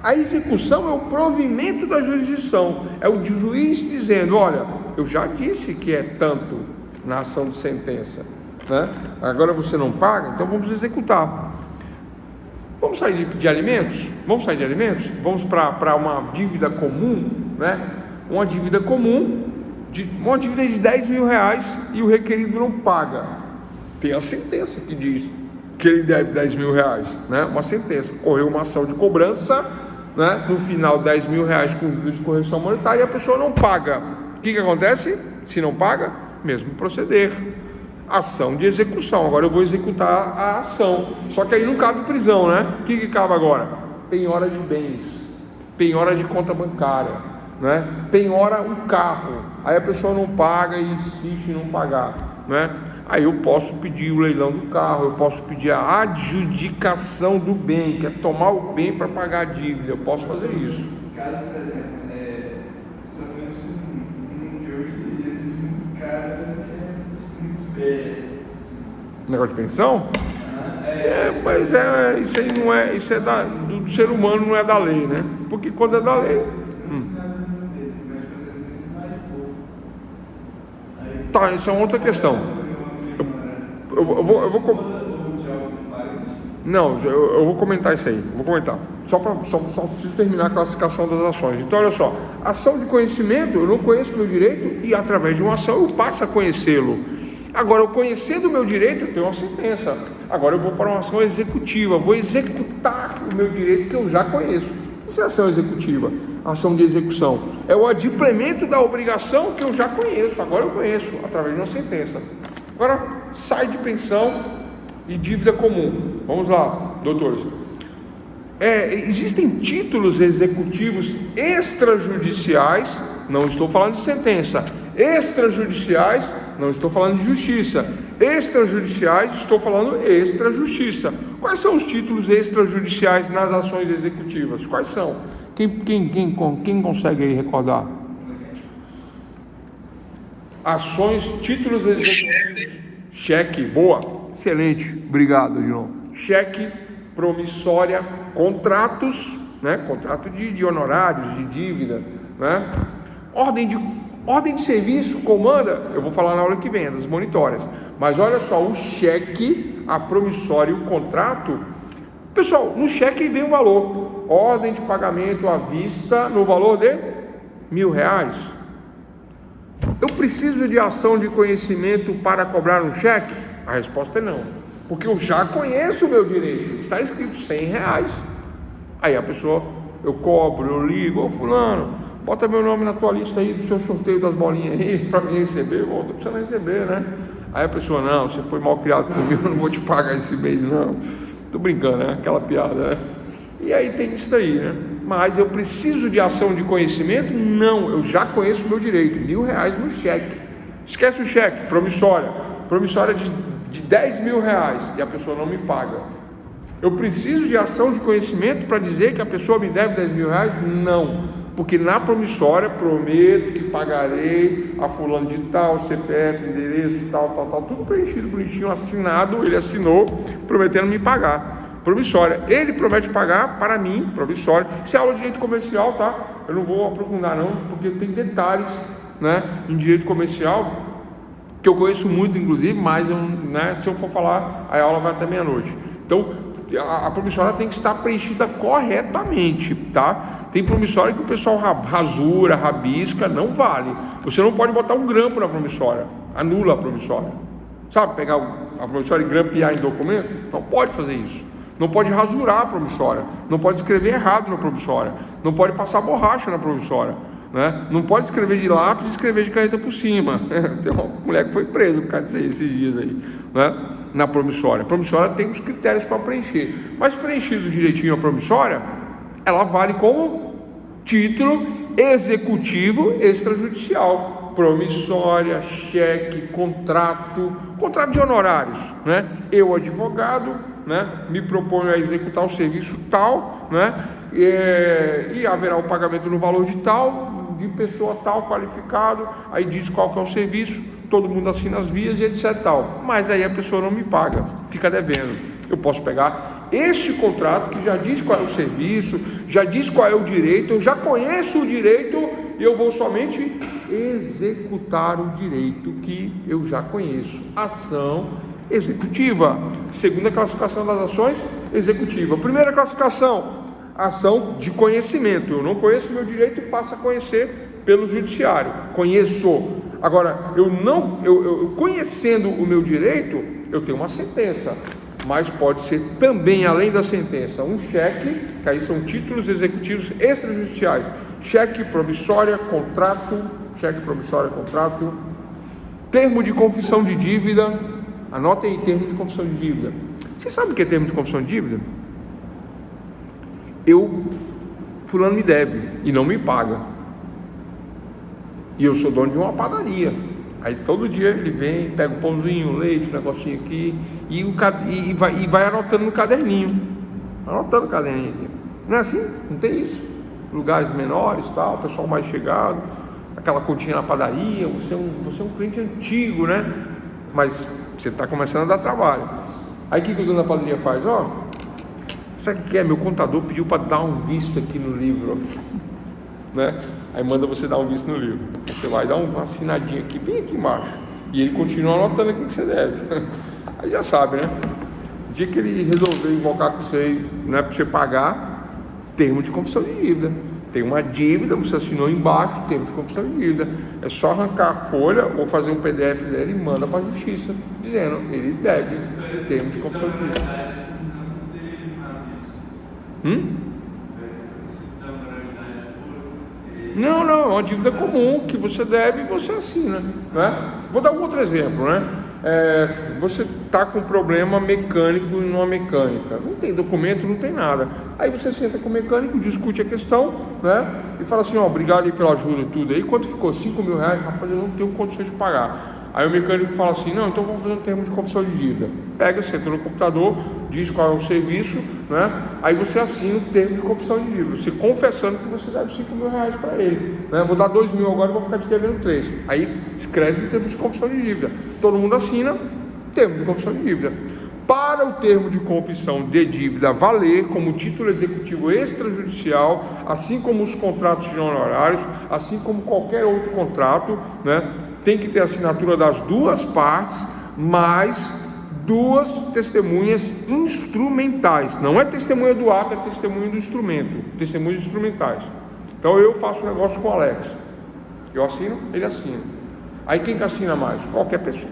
A execução é o provimento da jurisdição, é o juiz dizendo, olha, eu já disse que é tanto na ação de sentença, né? Agora você não paga, então vamos executar. Vamos sair de alimentos? Vamos para uma dívida comum, né? Uma dívida comum, uma dívida de 10 mil reais e o requerido não paga. Tem a sentença que diz que ele deve 10 mil reais, né? Uma sentença, correu uma ação de cobrança, né? No final 10 mil reais com juros de correção monetária e a pessoa não paga. O que acontece? Se não paga, mesmo proceder, ação de execução. Agora eu vou executar a ação, só que aí não cabe prisão, né? O que cabe agora? Penhora de bens, penhora de conta bancária, né? Penhora um carro, aí a pessoa não paga e insiste em não pagar, né? Aí eu posso pedir o leilão do carro, eu posso pedir a adjudicação do bem, que é tomar o bem para pagar a dívida, eu posso fazer isso. Caso, por exemplo, sabemos que no mundo de hoje existe muito cara que é muito esperto. Negócio de pensão? Mas isso aí não é, isso é do ser humano, não é da lei, né? Porque quando é da lei. Tá, isso é uma outra questão. Eu vou comentar isso aí. Vou comentar. Só preciso terminar a classificação das ações. Então, olha só. Ação de conhecimento, eu não conheço meu direito e através de uma ação eu passo a conhecê-lo. Agora, eu conhecendo o meu direito, eu tenho uma sentença. Agora eu vou para uma ação executiva, vou executar o meu direito que eu já conheço. Isso é ação executiva, ação de execução. É o adimplemento da obrigação que eu já conheço, agora eu conheço, através de uma sentença. Agora, sai de pensão e dívida comum. Vamos lá, doutores. Existem títulos executivos extrajudiciais, não estou falando de sentença, extrajudiciais, não estou falando de justiça, extrajudiciais, estou falando extrajustiça. Quais são os títulos extrajudiciais nas ações executivas? Quais são? Quem consegue aí recordar? Ações, títulos executivos, cheque, boa, excelente, obrigado, João. Cheque, promissória, contratos, né? Contrato de honorários, de dívida, né? Ordem de serviço, comanda, eu vou falar na aula que vem, das monitórias. Mas olha só, o cheque, a promissória e o contrato, pessoal, no cheque vem o valor, ordem de pagamento à vista no valor de R$1.000. Eu preciso de ação de conhecimento para cobrar um cheque? A resposta é não, porque eu já conheço o meu direito, está escrito R$100. Aí a pessoa, eu cobro, eu ligo, ô fulano, bota meu nome na tua lista aí do seu sorteio das bolinhas aí, para mim receber. Bom, tô precisando receber, né? Aí a pessoa, não, você foi mal criado comigo, eu não vou te pagar esse mês não. Tô brincando, né? Aquela piada, né? E aí tem isso aí, né? Mas eu preciso de ação de conhecimento? Não, eu já conheço o meu direito, R$1.000 no cheque. Esquece o cheque, promissória de R$10.000 e a pessoa não me paga. Eu preciso de ação de conhecimento para dizer que a pessoa me deve R$10.000? Não, porque na promissória prometo que pagarei a fulano de tal, CPF, endereço, tal, tudo preenchido, bonitinho, assinado, ele assinou, prometendo me pagar. Promissória, ele promete pagar para mim, promissória. Isso é aula de direito comercial, tá? Eu não vou aprofundar não, porque tem detalhes, né, em direito comercial, que eu conheço muito, inclusive, mas se eu for falar, a aula vai até meia-noite. Então, a promissória tem que estar preenchida corretamente, tá? Tem promissória que o pessoal rasura, rabisca, não vale. Você não pode botar um grampo na promissória, anula a promissória. Sabe, pegar a promissória e grampear em documento? Não pode fazer isso. Não pode rasurar a promissória, não pode escrever errado na promissória, não pode passar borracha na promissória, né? Não pode escrever de lápis e escrever de caneta por cima. Tem uma mulher que foi presa por causa disso aí, esses dias aí, né? Na promissória. A promissória tem os critérios para preencher, mas preenchido direitinho a promissória, ela vale como título executivo extrajudicial. Promissória, cheque, contrato de honorários, né? Eu, advogado, né, me proponho a executar o serviço tal, né? E haverá o pagamento no valor de tal, de pessoa tal, qualificado, aí diz qual que é o serviço, todo mundo assina as vias e etc tal. Mas aí a pessoa não me paga, fica devendo. Eu posso pegar este contrato que já diz qual é o serviço, já diz qual é o direito, eu já conheço o direito e eu vou somente executar o direito que eu já conheço. Ação executiva. Segunda classificação das ações, executiva. Primeira classificação, ação de conhecimento. Eu não conheço o meu direito, passo a conhecer pelo judiciário. Conheço. Agora, eu conhecendo o meu direito, eu tenho uma sentença. Mas pode ser também, além da sentença, um cheque, que aí são títulos executivos extrajudiciais. Cheque, promissória, contrato, termo de confissão de dívida. Anotem aí, termo de confissão de dívida. Você sabe o que é termo de confissão de dívida? Fulano me deve e não me paga. E eu sou dono de uma padaria. Aí todo dia ele vem, pega um pãozinho, um leite, um negocinho aqui e vai anotando no caderninho. Aqui. Não é assim? Não tem isso? Lugares menores, tal, o pessoal mais chegado, aquela continha na padaria, você é um cliente antigo, né? Mas você está começando a dar trabalho. Aí o que o dono da padaria faz? Sabe o que é? Meu contador pediu para dar um visto aqui no livro, né? Aí manda você dar um visto no livro. Você vai dar uma assinadinha aqui, bem aqui embaixo. E ele continua anotando aqui que você deve. Aí já sabe, né? O dia que ele resolver invocar com você, não é para você pagar, termo de confissão de dívida. Tem uma dívida, você assinou embaixo, termo de confissão de dívida. É só arrancar a folha ou fazer um PDF dele e manda para a justiça, dizendo ele deve termo de confissão de dívida. Não, é uma dívida comum que você deve e você assina, né? Vou dar um outro exemplo, né? Você está com um problema mecânico numa mecânica, não tem documento, não tem nada. Aí você senta com o mecânico, discute a questão, né? E fala assim, obrigado aí pela ajuda e tudo. Aí quanto ficou? R$5.000, rapaz, eu não tenho condições de pagar. Aí o mecânico fala assim, não, então vamos fazer um termo de confissão de dívida. Pega, senta no computador, diz qual é o serviço, né? Aí você assina o termo de confissão de dívida, você confessando que você deve R$5.000 para ele, né? Vou dar 2.000 agora e vou ficar te devendo 3. Aí escreve o termo de confissão de dívida. Todo mundo assina termo de confissão de dívida. Para o termo de confissão de dívida valer como título executivo extrajudicial, assim como os contratos de honorários, assim como qualquer outro contrato, né? Tem que ter a assinatura das duas partes, mais 2 testemunhas instrumentais. Não é testemunha do ato, é testemunha do instrumento. Testemunhas instrumentais. Então eu faço um negócio com o Alex. Eu assino, ele assina. Aí quem que assina mais?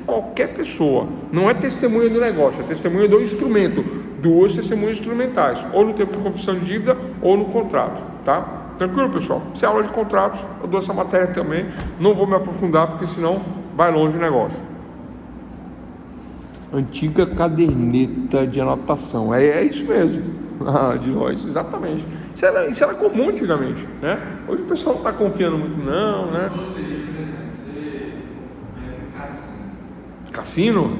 Qualquer pessoa. Não é testemunha do negócio, é testemunha do instrumento. 2 testemunhas instrumentais, ou no termo de confissão de dívida ou no contrato, tá? Tranquilo, pessoal? Se é aula de contratos, eu dou essa matéria também. Não vou me aprofundar, porque senão vai longe o negócio. Antiga caderneta de anotação. É isso mesmo. De nós, exatamente. Isso era comum antigamente, né? Hoje o pessoal não está confiando muito, não, né? Ou seja, por exemplo, você cassino?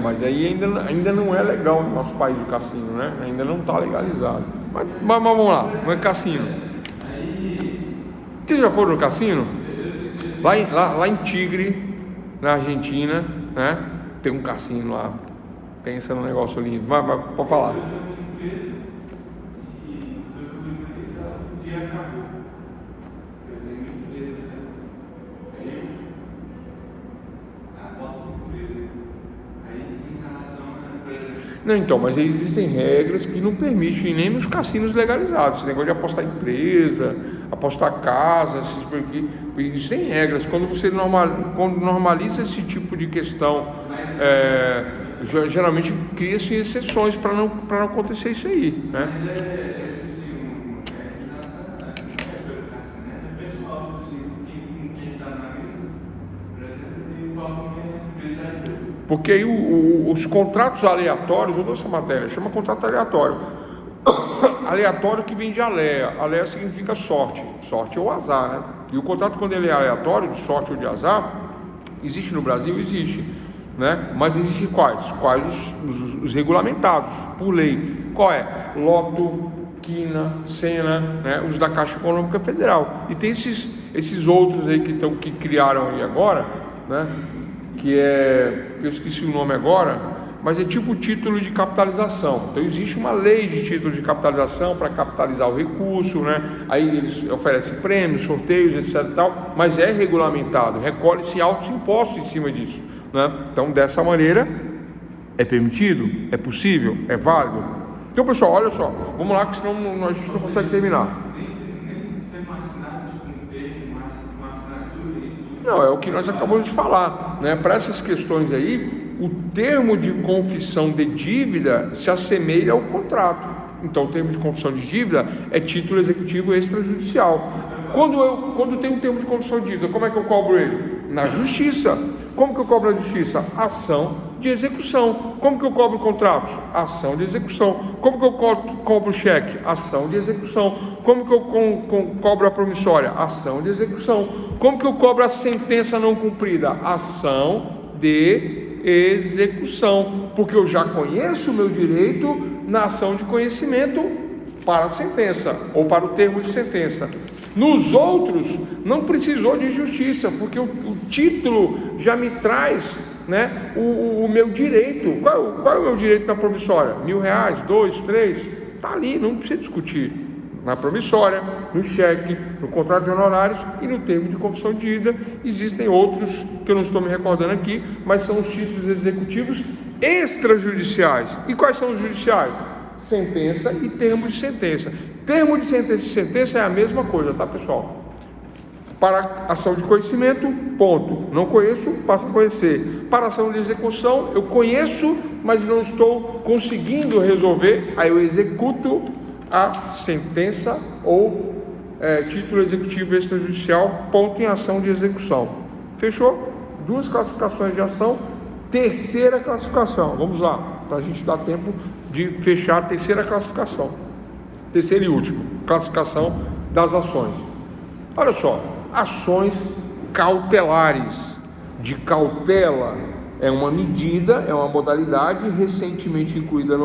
Mas aí ainda não é legal no nosso país o cassino, né? Ainda não está legalizado. Mas vamos lá, vai cassino. Vocês já foram no cassino? Lá em Tigre, na Argentina, né? Tem um cassino lá. Pensa no negócio lindo. Pode falar. O dia acabou. Eu tenho uma empresa, aí eu aposto por empresa. Aí em relação à empresa. Não, então, mas existem regras que não permitem nem nos cassinos legalizados. Esse negócio de apostar empresa, apostar casa, esses aqui, existem regras. Quando você normaliza esse tipo de questão, geralmente cria-se exceções para não acontecer isso aí, né? Mas em relação à educação, né? O pessoal, quem está na mesa, por exemplo, envolve empresário. Porque aí os contratos aleatórios, eu dou essa matéria, chama contrato aleatório. Aleatório que vem de alea. Alea significa sorte. Sorte ou azar, né? E o contrato, quando ele é aleatório, de sorte ou de azar, existe no Brasil? Existe, né? Mas existe quais? Quais os regulamentados por lei? Qual é? Loto, quina, Sena, né? Os da Caixa Econômica Federal. E tem esses outros aí que criaram aí agora, né? Que eu esqueci o nome agora, mas é tipo título de capitalização. Então existe uma lei de título de capitalização para capitalizar o recurso, né? Aí eles oferecem prêmios, sorteios, etc e tal, mas é regulamentado, recolhe-se altos impostos em cima disso, né? Então dessa maneira é permitido, é possível, é válido. Então pessoal, olha só, vamos lá que senão a gente não consegue terminar. Nem ser assinado, tipo um termo, uma assinatura e tudo. Não, é o que nós acabamos de falar, né? Para essas questões aí, o termo de confissão de dívida se assemelha ao contrato. Então, o termo de confissão de dívida é título executivo extrajudicial. Quando tem um termo de confissão de dívida, como é que eu cobro ele? Na justiça. Como que eu cobro na justiça? Ação de execução. Como que eu cobro contratos? Ação de execução. Como que eu cobro cheque? Ação de execução. Como que eu cobro a promissória? Ação de execução. Como que eu cobro a sentença não cumprida? Ação de execução, porque eu já conheço o meu direito na ação de conhecimento para a sentença ou para o termo de sentença. Nos outros não precisou de justiça, porque o título já me traz, né, o meu direito. Qual é o meu direito na promissória? R$1.000, 2, 3, está ali, não precisa discutir. Na promissória, no cheque, no contrato de honorários e no termo de confissão de dívida. Existem outros que eu não estou me recordando aqui, mas são os títulos executivos extrajudiciais. E quais são os judiciais? Sentença e termo de sentença. Termo de sentença e sentença é a mesma coisa, tá, pessoal? Para ação de conhecimento, ponto. Não conheço, passo a conhecer. Para ação de execução, eu conheço, mas não estou conseguindo resolver. Aí eu executo a sentença ou título executivo extrajudicial, ponto em ação de execução. Fechou? 2 classificações de ação. Terceira classificação. Vamos lá, para a gente dar tempo de fechar a terceira classificação. Terceira e última classificação das ações. Olha só. Ações cautelares. De cautela é uma medida, é uma modalidade recentemente incluída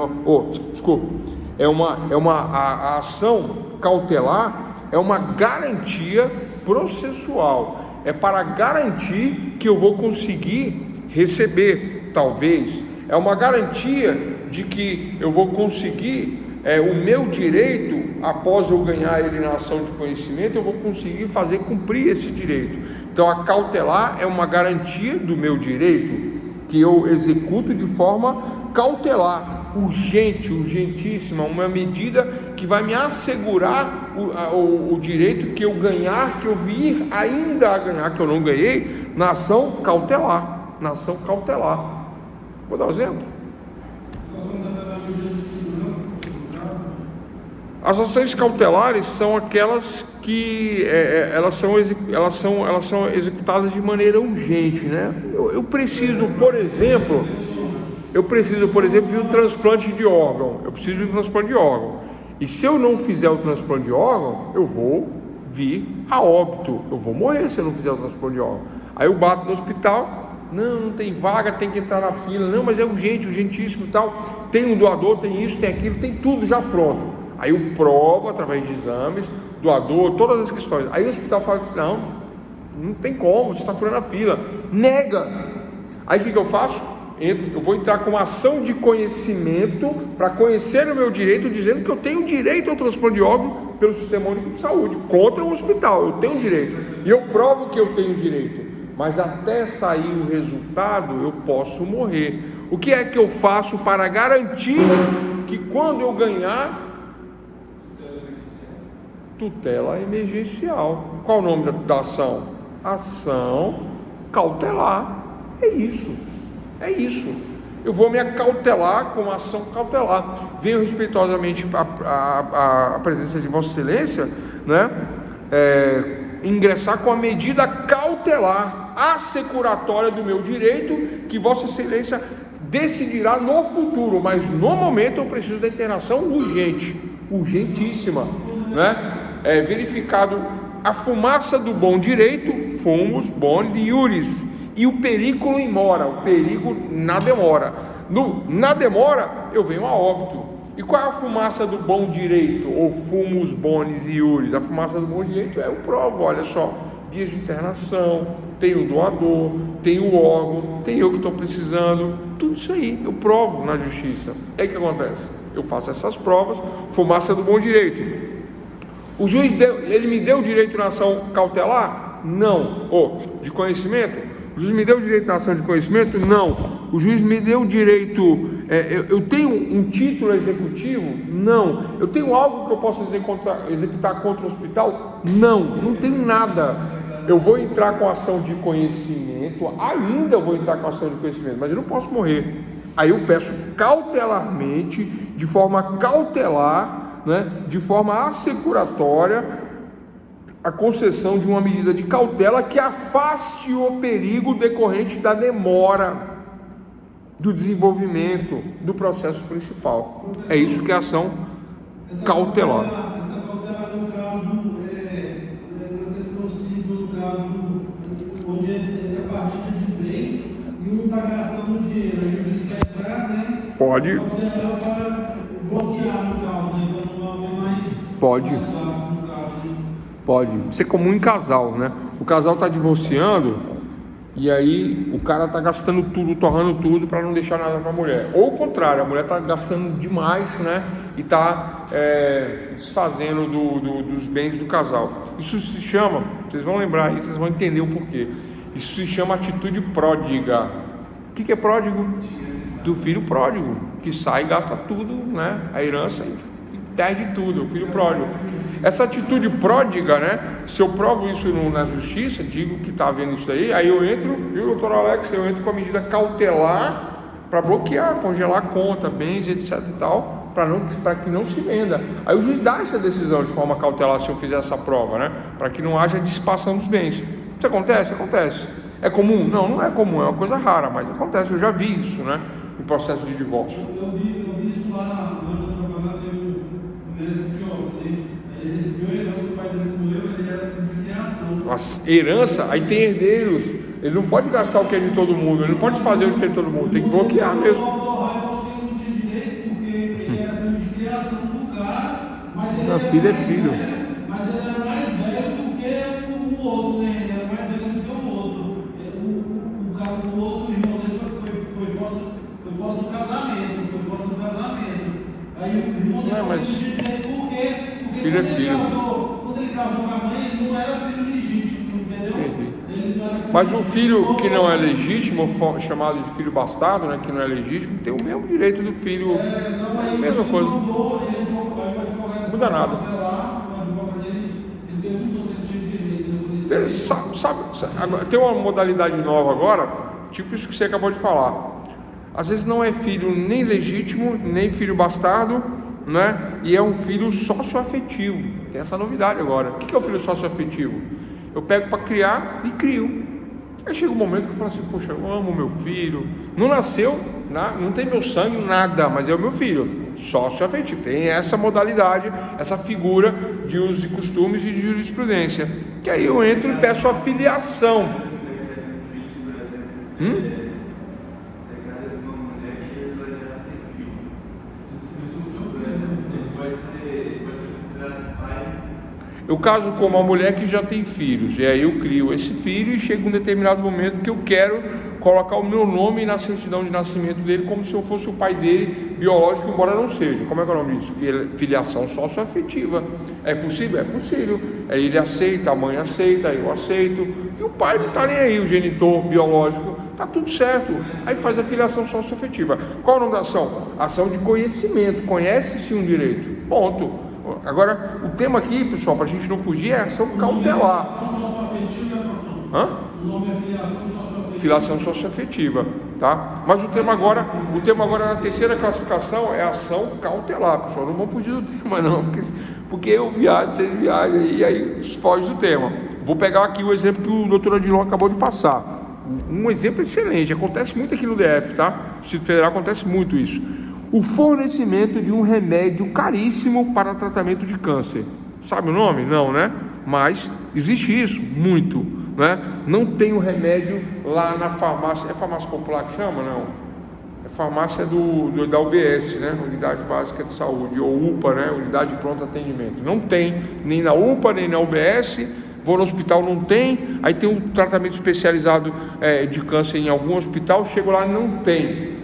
a ação cautelar é uma garantia processual. É para garantir que eu vou conseguir receber, talvez. É uma garantia de que eu vou conseguir o meu direito, após eu ganhar ele na ação de conhecimento, eu vou conseguir fazer cumprir esse direito. Então a cautelar é uma garantia do meu direito, que eu executo de forma cautelar, urgente, urgentíssima, uma medida que vai me assegurar o direito que eu ganhar, que eu vir ainda a ganhar, que eu não ganhei, na ação cautelar. Na ação cautelar. Vou dar um exemplo. As ações cautelares são aquelas que elas são executadas de maneira urgente, né? Eu preciso, por exemplo, de um transplante de órgão. Eu preciso de um transplante de órgão. E se eu não fizer o transplante de órgão, eu vou vir a óbito. Eu vou morrer se eu não fizer o transplante de órgão. Aí eu bato no hospital. Não tem vaga, tem que entrar na fila. Não, mas é urgente, urgentíssimo e tal. Tem um doador, tem isso, tem aquilo, tem tudo já pronto. Aí eu provo através de exames, doador, todas as questões. Aí o hospital fala assim: não tem como, você está furando a fila. Nega. Aí o que eu faço? Eu vou entrar com uma ação de conhecimento para conhecer o meu direito, dizendo que eu tenho direito ao transplante de órgão pelo Sistema Único de Saúde, contra o hospital. Eu tenho direito. E eu provo que eu tenho direito. Mas até sair o resultado, eu posso morrer. O que é que eu faço para garantir que quando eu ganhar... Tutela emergencial. Qual o nome da ação? Ação cautelar. É isso. Eu vou me acautelar com uma ação cautelar. Venho respeitosamente a presença de Vossa Excelência, né? Ingressar com a medida cautelar assecuratória do meu direito, que Vossa Excelência decidirá no futuro, mas no momento eu preciso da internação urgente, urgentíssima, né? Verificado a fumaça do bom direito, fumus boni iuris, e o perigo in mora, o perigo na demora. Na demora eu venho a óbito. E qual é a fumaça do bom direito, ou fumus bonis iuris? A fumaça do bom direito é o provo, olha só, dias de internação, tem o doador, tem o órgão, tem eu que estou precisando, tudo isso aí eu provo na justiça. É o que acontece? Eu faço essas provas, fumaça do bom direito. O juiz ele me deu direito na ação cautelar? Não. De conhecimento? O juiz me deu direito na ação de conhecimento? Não. O juiz me deu direito... eu tenho um título executivo? Não. Eu tenho algo que eu possa executar contra o hospital? Não tenho nada. Eu vou entrar com ação de conhecimento, ainda vou entrar com ação de conhecimento, mas eu não posso morrer. Aí eu peço cautelarmente, de forma cautelar, né, de forma assecuratória, a concessão de uma medida de cautela que afaste o perigo decorrente da demora do desenvolvimento do processo principal. É isso que é a ação cautelar. Essa cautela, no caso, uma questão simples, no caso, onde é a partilha de bens e um está gastando dinheiro, aí o juiz quer entrar, né? Pode. A cautela para bloquear, no caso, né? Então não é mais. Pode. Mais gasto, no caso, né? Pode. Isso é comum em casal, né? O casal está divorciando e aí o cara está gastando tudo, torrando tudo para não deixar nada para a mulher. Ou o contrário, a mulher está gastando demais, né? E está desfazendo dos bens do casal. Isso se chama, vocês vão lembrar aí, vocês vão entender o porquê. Isso se chama atitude pródiga. O que é pródigo? Do filho pródigo, que sai e gasta tudo, né? A herança e perde tudo, o filho pródigo. Essa atitude pródiga, né? Se eu provo isso na justiça, digo que está havendo isso aí eu entro, viu, doutor Alex, eu entro com a medida cautelar para bloquear, congelar a conta, bens, etc e tal, para que não se venda. Aí o juiz dá essa decisão de forma cautelar se eu fizer essa prova, né? Para que não haja dissipação dos bens. Isso acontece? Acontece. É comum? Não é comum, é uma coisa rara, mas acontece, eu já vi isso, né? Em processo de divórcio. Eu vi isso lá no trabalho, teve um mestre de obra, né? Ele recebeu a herança, o pai dele morreu, ele era filho de criação. A herança, aí tem herdeiros, ele não pode gastar o que é de todo mundo, ele não pode fazer o que é de todo mundo, tem que bloquear mesmo. O falou que ele não tinha direito porque ele era filho de criação do cara, mas ele filho é filho. Mas ele era mais velho do que o outro, né? Ele era mais velho do que o outro. O outro irmão dele foi fora do casamento. Aí o irmão dele não tinha direito porque filho é filho. Quando ele casou com a mãe, ele não era filho legítimo, entendeu? Ele não era filho Mas o filho que não é legítimo, chamado de filho bastardo, né, que não é legítimo, tem o mesmo direito do filho. Não, aí mesma coisa. Não muda nada. O advogado dele perguntou se ele tinha direito. Agora, tem uma modalidade nova agora, tipo isso que você acabou de falar. Às vezes não é filho nem legítimo, nem filho bastardo, né? E é um filho socioafetivo. Tem essa novidade agora. O que é o filho socioafetivo? Eu pego para criar e crio. Aí chega um momento que eu falo assim, poxa, eu amo meu filho. Não nasceu, não tem meu sangue, nada, mas é o meu filho. Socioafetivo. Tem essa modalidade, essa figura de usos e costumes e de jurisprudência. Que aí eu entro e peço a filiação. Eu caso com uma mulher que já tem filhos, e aí eu crio esse filho e chega um determinado momento que eu quero colocar o meu nome na certidão de nascimento dele como se eu fosse o pai dele biológico, embora não seja. Como é que é o nome disso? Filiação socioafetiva. É possível? É possível. Aí ele aceita, a mãe aceita, eu aceito, e o pai não está nem aí, o genitor biológico, está tudo certo. Aí faz a filiação socioafetiva. Qual é o nome da ação? Ação de conhecimento, conhece-se um direito. Ponto. Agora, o tema aqui, pessoal, para a gente não fugir, é ação cautelar. O nome é filiação socioafetiva. Filiação socioafetiva, tá? Mas o tema agora na terceira classificação é ação cautelar, pessoal. Não vamos fugir do tema, não, porque eu viajo, vocês viajam, e aí foge do tema. Vou pegar aqui o exemplo que o doutor Adilon acabou de passar. Um exemplo excelente, acontece muito aqui no DF, tá? No Distrito Federal acontece muito isso. O fornecimento de um remédio caríssimo para tratamento de câncer. Sabe o nome? Não, né? Mas existe isso, muito, né? Não tem o remédio lá na farmácia. É farmácia popular que chama? Não. É farmácia da UBS, né? Unidade Básica de Saúde, ou UPA, né? Unidade de Pronto Atendimento. Não tem, nem na UPA, nem na UBS. Vou no hospital, não tem. Aí tem um tratamento especializado de câncer em algum hospital. Chego lá, não tem.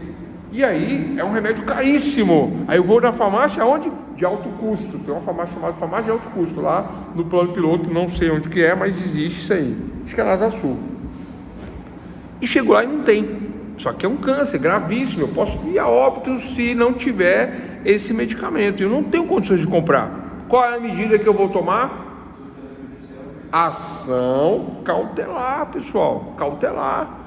E aí, é um remédio caríssimo. Aí eu vou na farmácia, onde? De alto custo. Tem uma farmácia chamada farmácia de alto custo, lá no plano piloto, não sei onde que é, mas existe isso aí. Acho que é na Asa Sul. E chego lá e não tem. Só que é um câncer gravíssimo. Eu posso ir a óbito se não tiver esse medicamento. Eu não tenho condições de comprar. Qual é a medida que eu vou tomar? Ação cautelar, pessoal. Cautelar.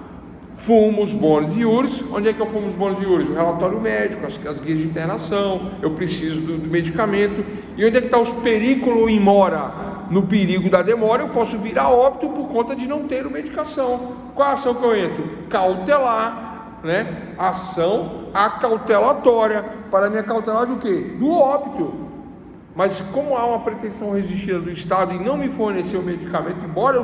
Fumos, bônus e iuris. Onde é que eu fumo os bônus e iuris? O relatório médico, as guias de internação. Eu preciso do medicamento. E onde é que está os periculo in mora? No perigo da demora, eu posso vir a óbito por conta de não ter medicação. Qual a ação que eu entro? Cautelar, né? Ação acautelatória. Para me acautelar do quê? Do óbito. Mas como há uma pretensão resistida do Estado e não me fornecer o medicamento, embora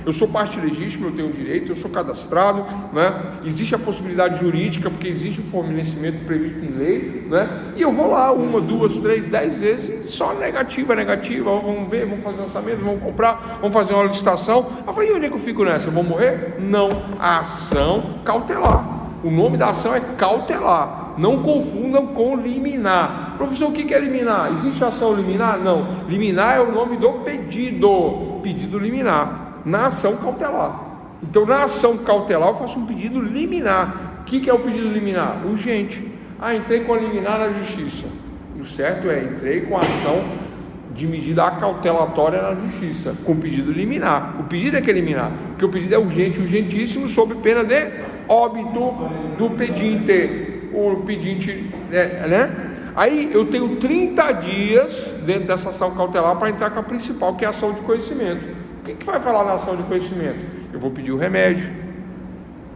eu sou parte legítima, eu tenho direito, eu sou cadastrado, né? Existe a possibilidade jurídica, porque existe o fornecimento previsto em lei, né? E eu vou lá 1, 2, 3, 10 vezes, só negativa, vamos ver, vamos fazer um orçamento, vamos comprar, vamos fazer uma licitação. Eu falei, e onde é que eu fico nessa? Eu vou morrer? Não, a ação cautelar. O nome da ação é cautelar. Não confundam com liminar. Professor, o que é liminar? Existe ação liminar? Não. Liminar é o nome do pedido. Pedido liminar. Na ação cautelar. Então, na ação cautelar, eu faço um pedido liminar. O que é o pedido liminar? Urgente. Entrei com a liminar na justiça. O certo é, entrei com a ação de medida acautelatória na justiça, com pedido liminar. O pedido é que é liminar, porque o pedido é urgente, urgentíssimo, sob pena de óbito do pedinte. O pedinte, né? Aí eu tenho 30 dias dentro dessa ação cautelar para entrar com a principal, que é a ação de conhecimento. O que vai falar na ação de conhecimento? Eu vou pedir o remédio,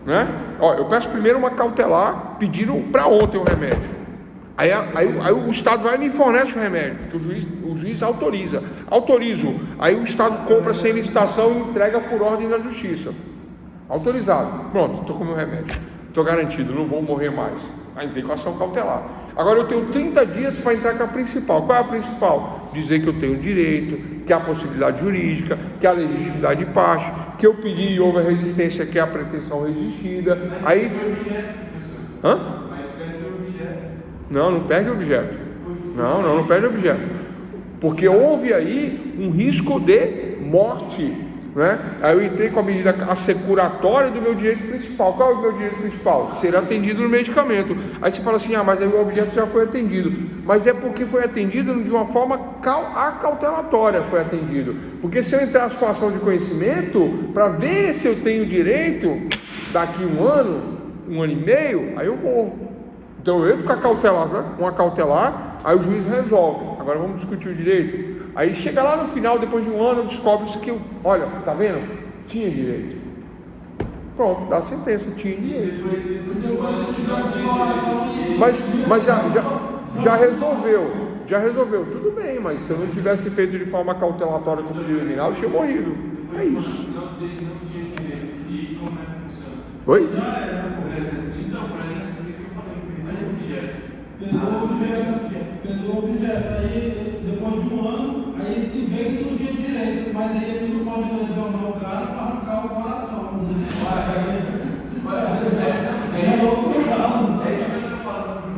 né? Eu peço primeiro uma cautelar, pedindo para ontem o remédio. Aí o Estado vai e me fornece o remédio, porque o juiz autoriza. Autorizo. Aí o Estado compra sem licitação e entrega por ordem da justiça. Autorizado. Pronto, estou com o meu remédio. Estou garantido, não vou morrer mais. Aí tem com a ação cautelar. Agora eu tenho 30 dias para entrar com a principal. Qual é a principal? Dizer que eu tenho direito, que há possibilidade jurídica, que há legitimidade de parte, que eu pedi e houve a resistência, que é a pretensão resistida. Aí... Hã? Não perde o objeto. Não perde o objeto. Porque houve aí um risco de morte, né? Aí eu entrei com a medida assecuratória do meu direito principal. Qual é o meu direito principal? Ser atendido no medicamento. Aí você fala assim, mas aí o objeto já foi atendido. Mas é porque foi atendido de uma forma acautelatória, foi atendido. Porque se eu entrasse com a ação de conhecimento, para ver se eu tenho direito, daqui um ano e meio, aí eu morro. Então eu entro com a cautelar, né? Uma cautelar, aí o juiz resolve. Agora vamos discutir o direito. Aí chega lá no final, depois de um ano, descobre-se que, olha, tá vendo? Tinha direito. Pronto, dá a sentença, tinha direito. Mas já resolveu. Já resolveu. Tudo bem, mas se eu não tivesse feito de forma cautelatória como pedido liminar, eu tinha morrido. É isso. Não tinha direito. E como é que funciona? Oi? Por exemplo, isso que eu falei, perdeu o objeto, aí depois de um ano, aí se vê que não tinha direito, mas aí ele não pode lesionar o cara para arrancar o coração, né? É isso que eu estou falando,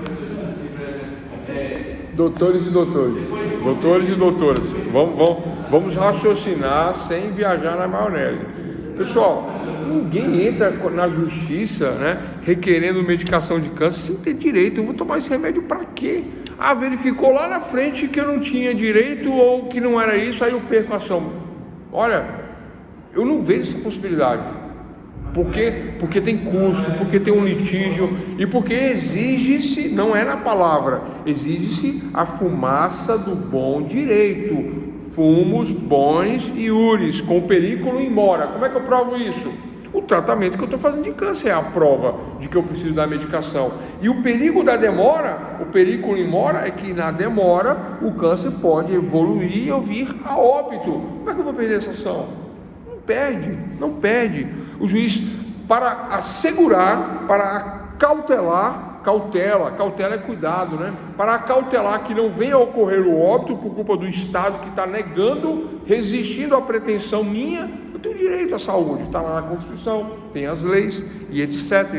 professor, assim, por exemplo. Doutores e doutoras, vamos raciocinar sem viajar na maionese. Pessoal, ninguém entra na justiça, né, requerendo medicação de câncer sem ter direito. Eu vou tomar esse remédio para quê? Verificou lá na frente que eu não tinha direito ou que não era isso, aí eu perco a ação. Olha, eu não vejo essa possibilidade. Porque tem custo, porque tem um litígio e porque exige-se, não é na palavra, exige-se a fumaça do bom direito. Fumos, bons e iuris, com periculo in mora. Como é que eu provo isso? O tratamento que eu estou fazendo de câncer é a prova de que eu preciso da medicação. E o perigo da demora, o periculo in mora, é que na demora o câncer pode evoluir e eu vir a óbito. Como é que eu vou perder essa ação? Não perde. O juiz, para assegurar, para cautelar, cautela é cuidado, né? Para cautelar que não venha a ocorrer o óbito por culpa do Estado que está negando, resistindo à pretensão minha, eu tenho direito à saúde, está lá na Constituição, tem as leis e etc.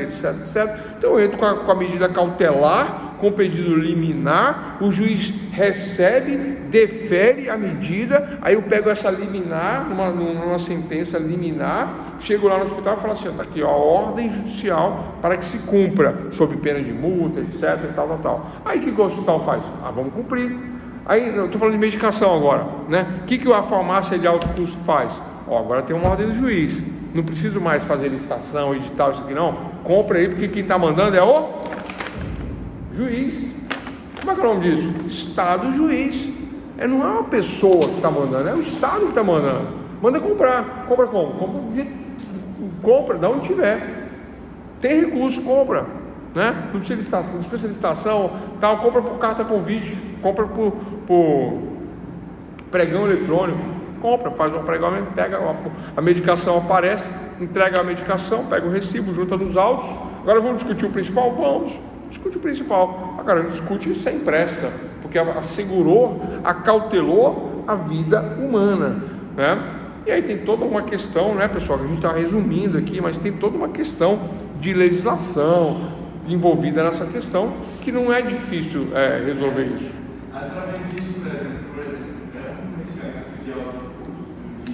Então eu entro com a medida cautelar, com pedido liminar, o juiz recebe, defere a medida, aí eu pego essa liminar, numa sentença liminar, chego lá no hospital e falo assim, está aqui ó, a ordem judicial para que se cumpra, sob pena de multa, etc, e tal. Aí o que o hospital faz? Vamos cumprir. Aí, eu estou falando de medicação agora, né? O que a farmácia de alto custo faz? Agora tem uma ordem do juiz, não preciso mais fazer licitação, edital, isso aqui não, compra aí, porque quem está mandando é o juiz. Como é que é o nome disso? Estado juiz. Não é uma pessoa que está mandando, é o Estado que está mandando. Manda comprar. Compra como? Compra de onde tiver. Tem recurso, compra, né? Não precisa de licitação, tal, compra por carta convite, compra por pregão eletrônico, compra, faz um pregão, pega a medicação, aparece, entrega a medicação, pega o recibo, junta nos autos. Agora vamos discutir o principal? Vamos discutir o principal. Agora discute sem pressa, porque assegurou, acautelou a vida humana, né? E aí tem toda uma questão, né, pessoal, que a gente está resumindo aqui, mas tem toda uma questão de legislação envolvida nessa questão, que não é difícil resolver isso. Através disso, por exemplo, um medicamento de alto custo e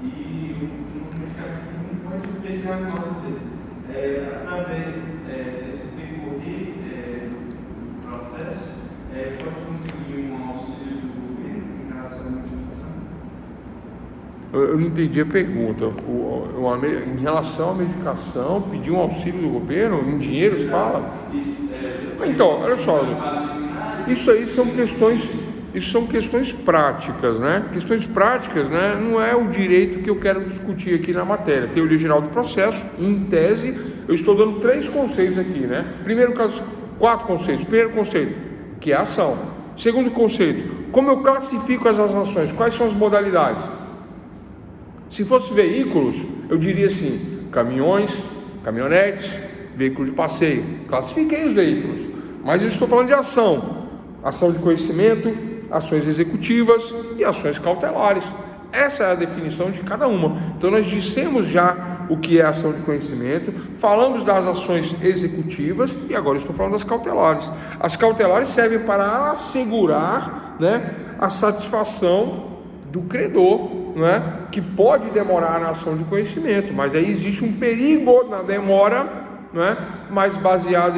um medicamento que não pode pensar a causa dele. Através desse decorrer do processo, pode conseguir um auxílio do governo em relação à medicação? Eu não entendi a pergunta. Em relação à medicação, pedir um auxílio do governo, em dinheiro, você fala? Então, olha só, isso aí são questões práticas, né? Questões práticas, né? Não é o direito que eu quero discutir aqui na matéria. Teoria geral do processo, em tese, eu estou dando 3 conceitos aqui, né? Primeiro caso, 4 conceitos. Primeiro conceito, que é a ação. Segundo conceito, como eu classifico as ações? Quais são as modalidades? Se fosse veículos, eu diria assim: caminhões, caminhonetes, veículos de passeio. Classifiquei os veículos, mas eu estou falando de ação. Ação de conhecimento, ações executivas e ações cautelares. Essa é a definição de cada uma. Então nós dissemos já o que é ação de conhecimento, falamos das ações executivas e agora estou falando das cautelares. As cautelares servem para assegurar, né, a satisfação do credor, não é? Que pode demorar na ação de conhecimento, mas aí existe um perigo na demora, não é? Mas baseado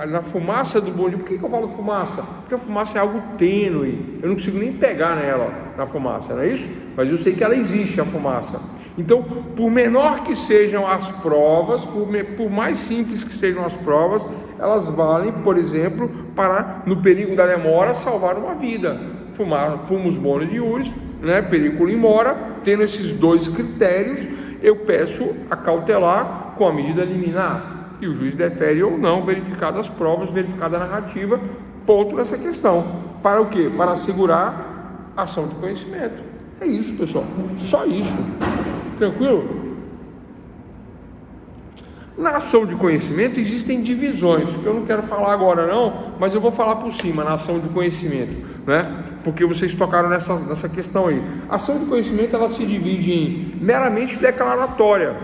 na fumaça do bom dia. Por que eu falo fumaça? Porque a fumaça é algo tênue, eu não consigo nem pegar nela, na fumaça, não é isso? Mas eu sei que ela existe, a fumaça. Então, por menor que sejam as provas, por mais simples que sejam as provas, elas valem, por exemplo, para, no perigo da demora, salvar uma vida. Fumus boni iuris, né? Periculum in mora. Tendo esses 2 critérios, eu peço a cautelar com a medida liminar. E o juiz defere ou não, verificadas as provas, verificada a narrativa, ponto nessa questão. Para o quê? Para assegurar a ação de conhecimento. É isso, pessoal. Só isso. Tranquilo? Na ação de conhecimento existem divisões, que eu não quero falar agora não, mas eu vou falar por cima, na ação de conhecimento, né? Porque vocês tocaram nessa questão aí. A ação de conhecimento, ela se divide em meramente declaratória.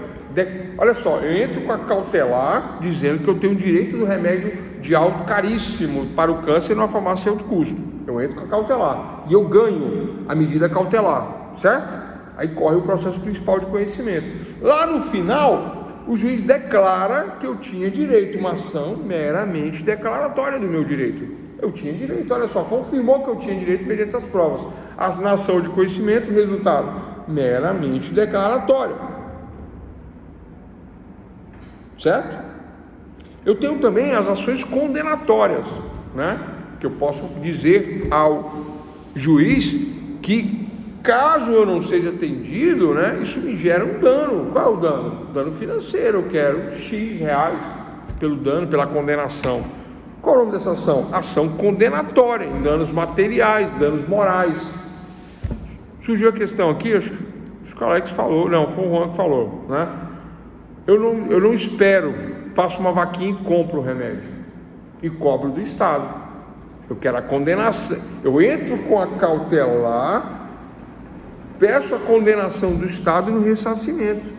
Olha só, eu entro com a cautelar, dizendo que eu tenho direito do remédio de alto caríssimo para o câncer numa farmácia de alto custo. Eu entro com a cautelar e eu ganho a medida cautelar, certo? Aí corre o processo principal de conhecimento. Lá no final, o juiz declara que eu tinha direito, uma ação meramente declaratória do meu direito. Eu tinha direito, olha só, confirmou que eu tinha direito mediante as provas. Na ação de conhecimento, resultado meramente declaratório. Certo? Eu tenho também as ações condenatórias, né? Que eu posso dizer ao juiz que, caso eu não seja atendido, né, isso me gera um dano. Qual é o dano? Dano financeiro. Eu quero X reais pelo dano, pela condenação. Qual é o nome dessa ação? Ação condenatória, em danos materiais, danos morais. Surgiu a questão aqui, acho que o Alex falou, não, foi o Juan que falou, né? Eu não espero, faço uma vaquinha e compro o remédio e cobro do Estado. Eu quero a condenação. Eu entro com a cautelar, peço a condenação do Estado no ressarcimento.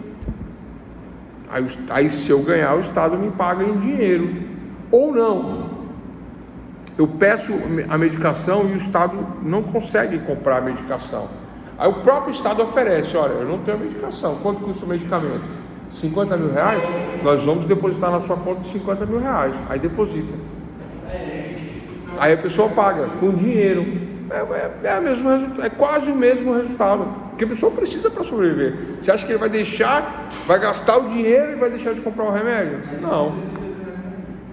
Aí se eu ganhar, o Estado me paga em dinheiro. Ou não, eu peço a medicação e o Estado não consegue comprar a medicação. Aí o próprio Estado oferece: olha, eu não tenho medicação, quanto custa o medicamento? 50 mil reais? Nós vamos depositar na sua conta 50 mil reais. Aí deposita. Aí a pessoa paga com dinheiro. É quase o mesmo resultado, porque a pessoa precisa para sobreviver. Você acha que ele vai gastar o dinheiro e vai deixar de comprar o remédio? Não.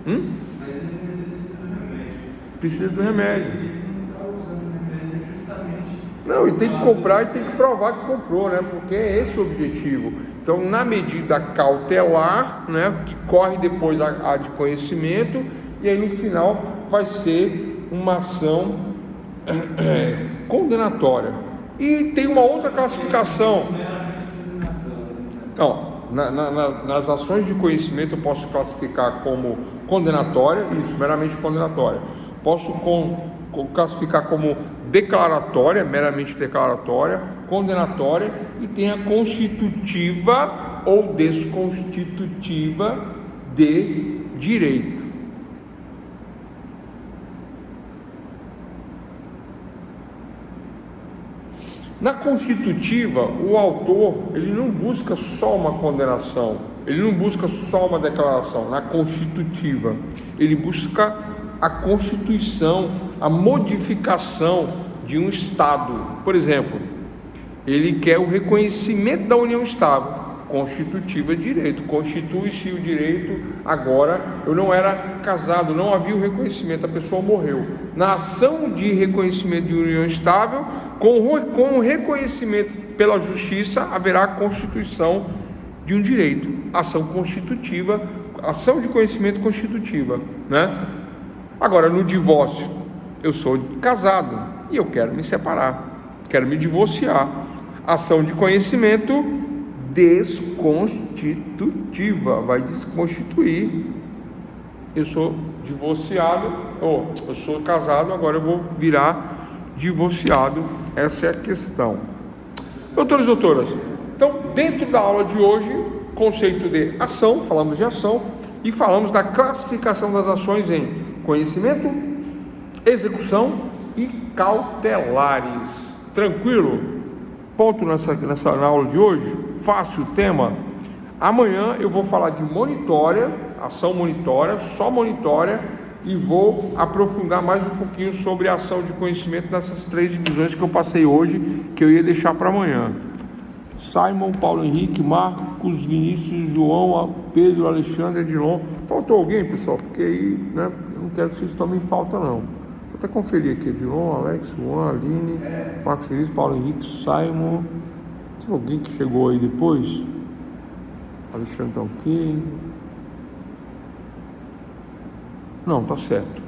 Mas ele necessita do remédio. Precisa do remédio. Ele não está usando o remédio justamente. Não, e tem que comprar e tem que provar que comprou, né? Porque é esse o objetivo. Então, na medida cautelar, né, que corre depois a de conhecimento, e aí no final vai ser uma ação condenatória. E tem uma outra classificação. Não, nas ações de conhecimento eu posso classificar como condenatória, isso, meramente condenatória. Posso classificar como declaratória, meramente declaratória, condenatória, e tem a constitutiva ou desconstitutiva de direito. Na constitutiva, o autor, ele não busca só uma condenação, ele não busca só uma declaração. Na constitutiva, ele busca a constituição, a modificação de um Estado. Por exemplo, ele quer o reconhecimento da união estável, constitutiva de direito. Constitui-se o direito agora. Eu não era casado, não havia o reconhecimento, a pessoa morreu. Na ação de reconhecimento de união estável, com o reconhecimento pela justiça, haverá a constituição de um direito. Ação constitutiva, ação de conhecimento constitutiva, né? Agora, no divórcio, eu sou casado e eu quero me separar, quero me divorciar. Ação de conhecimento desconstitutiva, vai desconstituir. Eu sou divorciado, eu sou casado, agora eu vou virar divorciado. Essa é a questão. Doutores e doutoras, então, dentro da aula de hoje, conceito de ação, falamos de ação e falamos da classificação das ações em conhecimento, execução e cautelares. Tranquilo? Ponto nessa aula de hoje? Fácil o tema? Amanhã eu vou falar de monitória, ação monitória, só monitória, e vou aprofundar mais um pouquinho sobre a ação de conhecimento nessas 3 divisões que eu passei hoje, que eu ia deixar para amanhã. Simon, Paulo Henrique, Marcos, Vinícius, João, Pedro, Alexandre, Edilon. Faltou alguém, pessoal? Porque aí, né, eu não quero que vocês tomem falta, não. Vou até conferir aqui: Edilon, Alex, Juan, Aline, Marcos, Vinícius, Paulo Henrique, Simon. Teve alguém que chegou aí depois? Alexandre tá ok? Não, tá certo.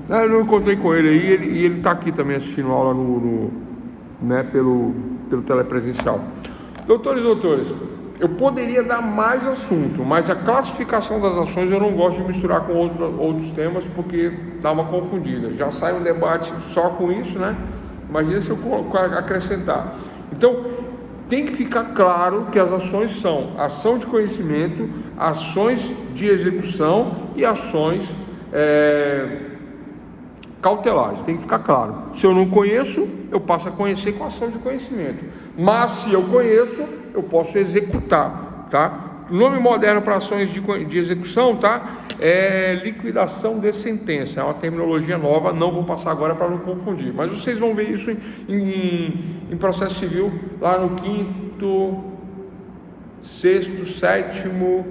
Eu não encontrei com ele aí, e ele tá aqui também assistindo a aula pelo telepresencial. Doutores e doutores, eu poderia dar mais assunto, mas a classificação das ações eu não gosto de misturar com outros temas, porque dá uma confundida. Já sai um debate só com isso, né? Imagina se eu acrescentar. Então, tem que ficar claro que as ações são ação de conhecimento, ações de execução e ações cautelares. Tem que ficar claro. Se eu não conheço, eu passo a conhecer com ação de conhecimento. Mas se eu conheço, eu posso executar, tá? O nome moderno para ações de execução, tá? É liquidação de sentença. É uma terminologia nova, não vou passar agora para não confundir. Mas vocês vão ver isso em processo civil, lá no quinto, sexto, sétimo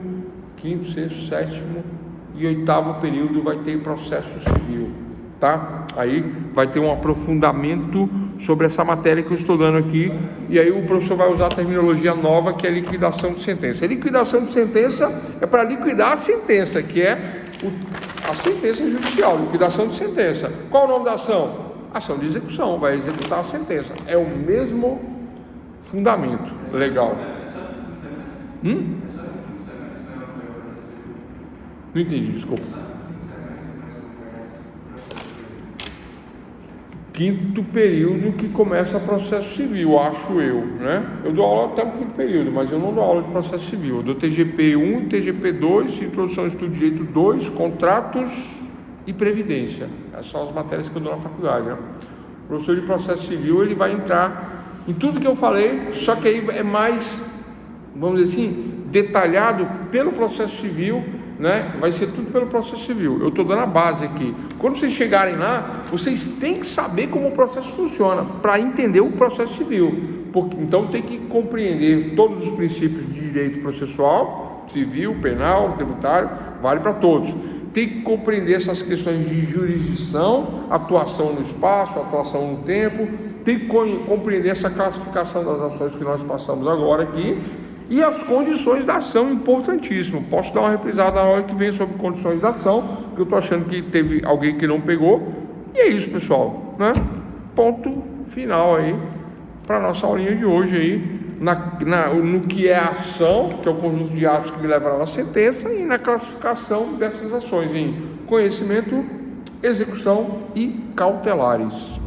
e 8º período vai ter processo civil, tá? Aí vai ter um aprofundamento sobre essa matéria que eu estou dando aqui, e aí o professor vai usar a terminologia nova, que é liquidação de sentença. A liquidação de sentença é para liquidar a sentença, que é a sentença judicial, liquidação de sentença. Qual o nome da ação? Ação de execução, vai executar a sentença. É o mesmo fundamento legal. Não entendi, desculpa. Quinto período que começa processo civil, acho eu, né? Eu dou aula até o quinto período, mas eu não dou aula de processo civil. Eu dou TGP 1, TGP 2, Introdução ao Estudo de Direito 2, Contratos e Previdência. Essas são as matérias que eu dou na faculdade, né? O professor de processo civil, ele vai entrar em tudo que eu falei, só que aí é mais, vamos dizer assim, detalhado pelo processo civil, né? Vai ser tudo pelo processo civil. Eu estou dando a base aqui. Quando vocês chegarem lá, vocês têm que saber como o processo funciona para entender o processo civil. Então tem que compreender todos os princípios de direito processual, civil, penal, tributário, vale para todos. Tem que compreender essas questões de jurisdição, atuação no espaço, atuação no tempo. Tem que compreender essa classificação das ações que nós passamos agora aqui. E as condições da ação, importantíssimo. Posso dar uma reprisada na hora que vem sobre condições da ação, porque eu estou achando que teve alguém que não pegou. E é isso, pessoal, né? Ponto final aí para a nossa aulinha de hoje aí, no que é a ação, que é o conjunto de atos que me levará à sentença, e na classificação dessas ações em conhecimento, execução e cautelares.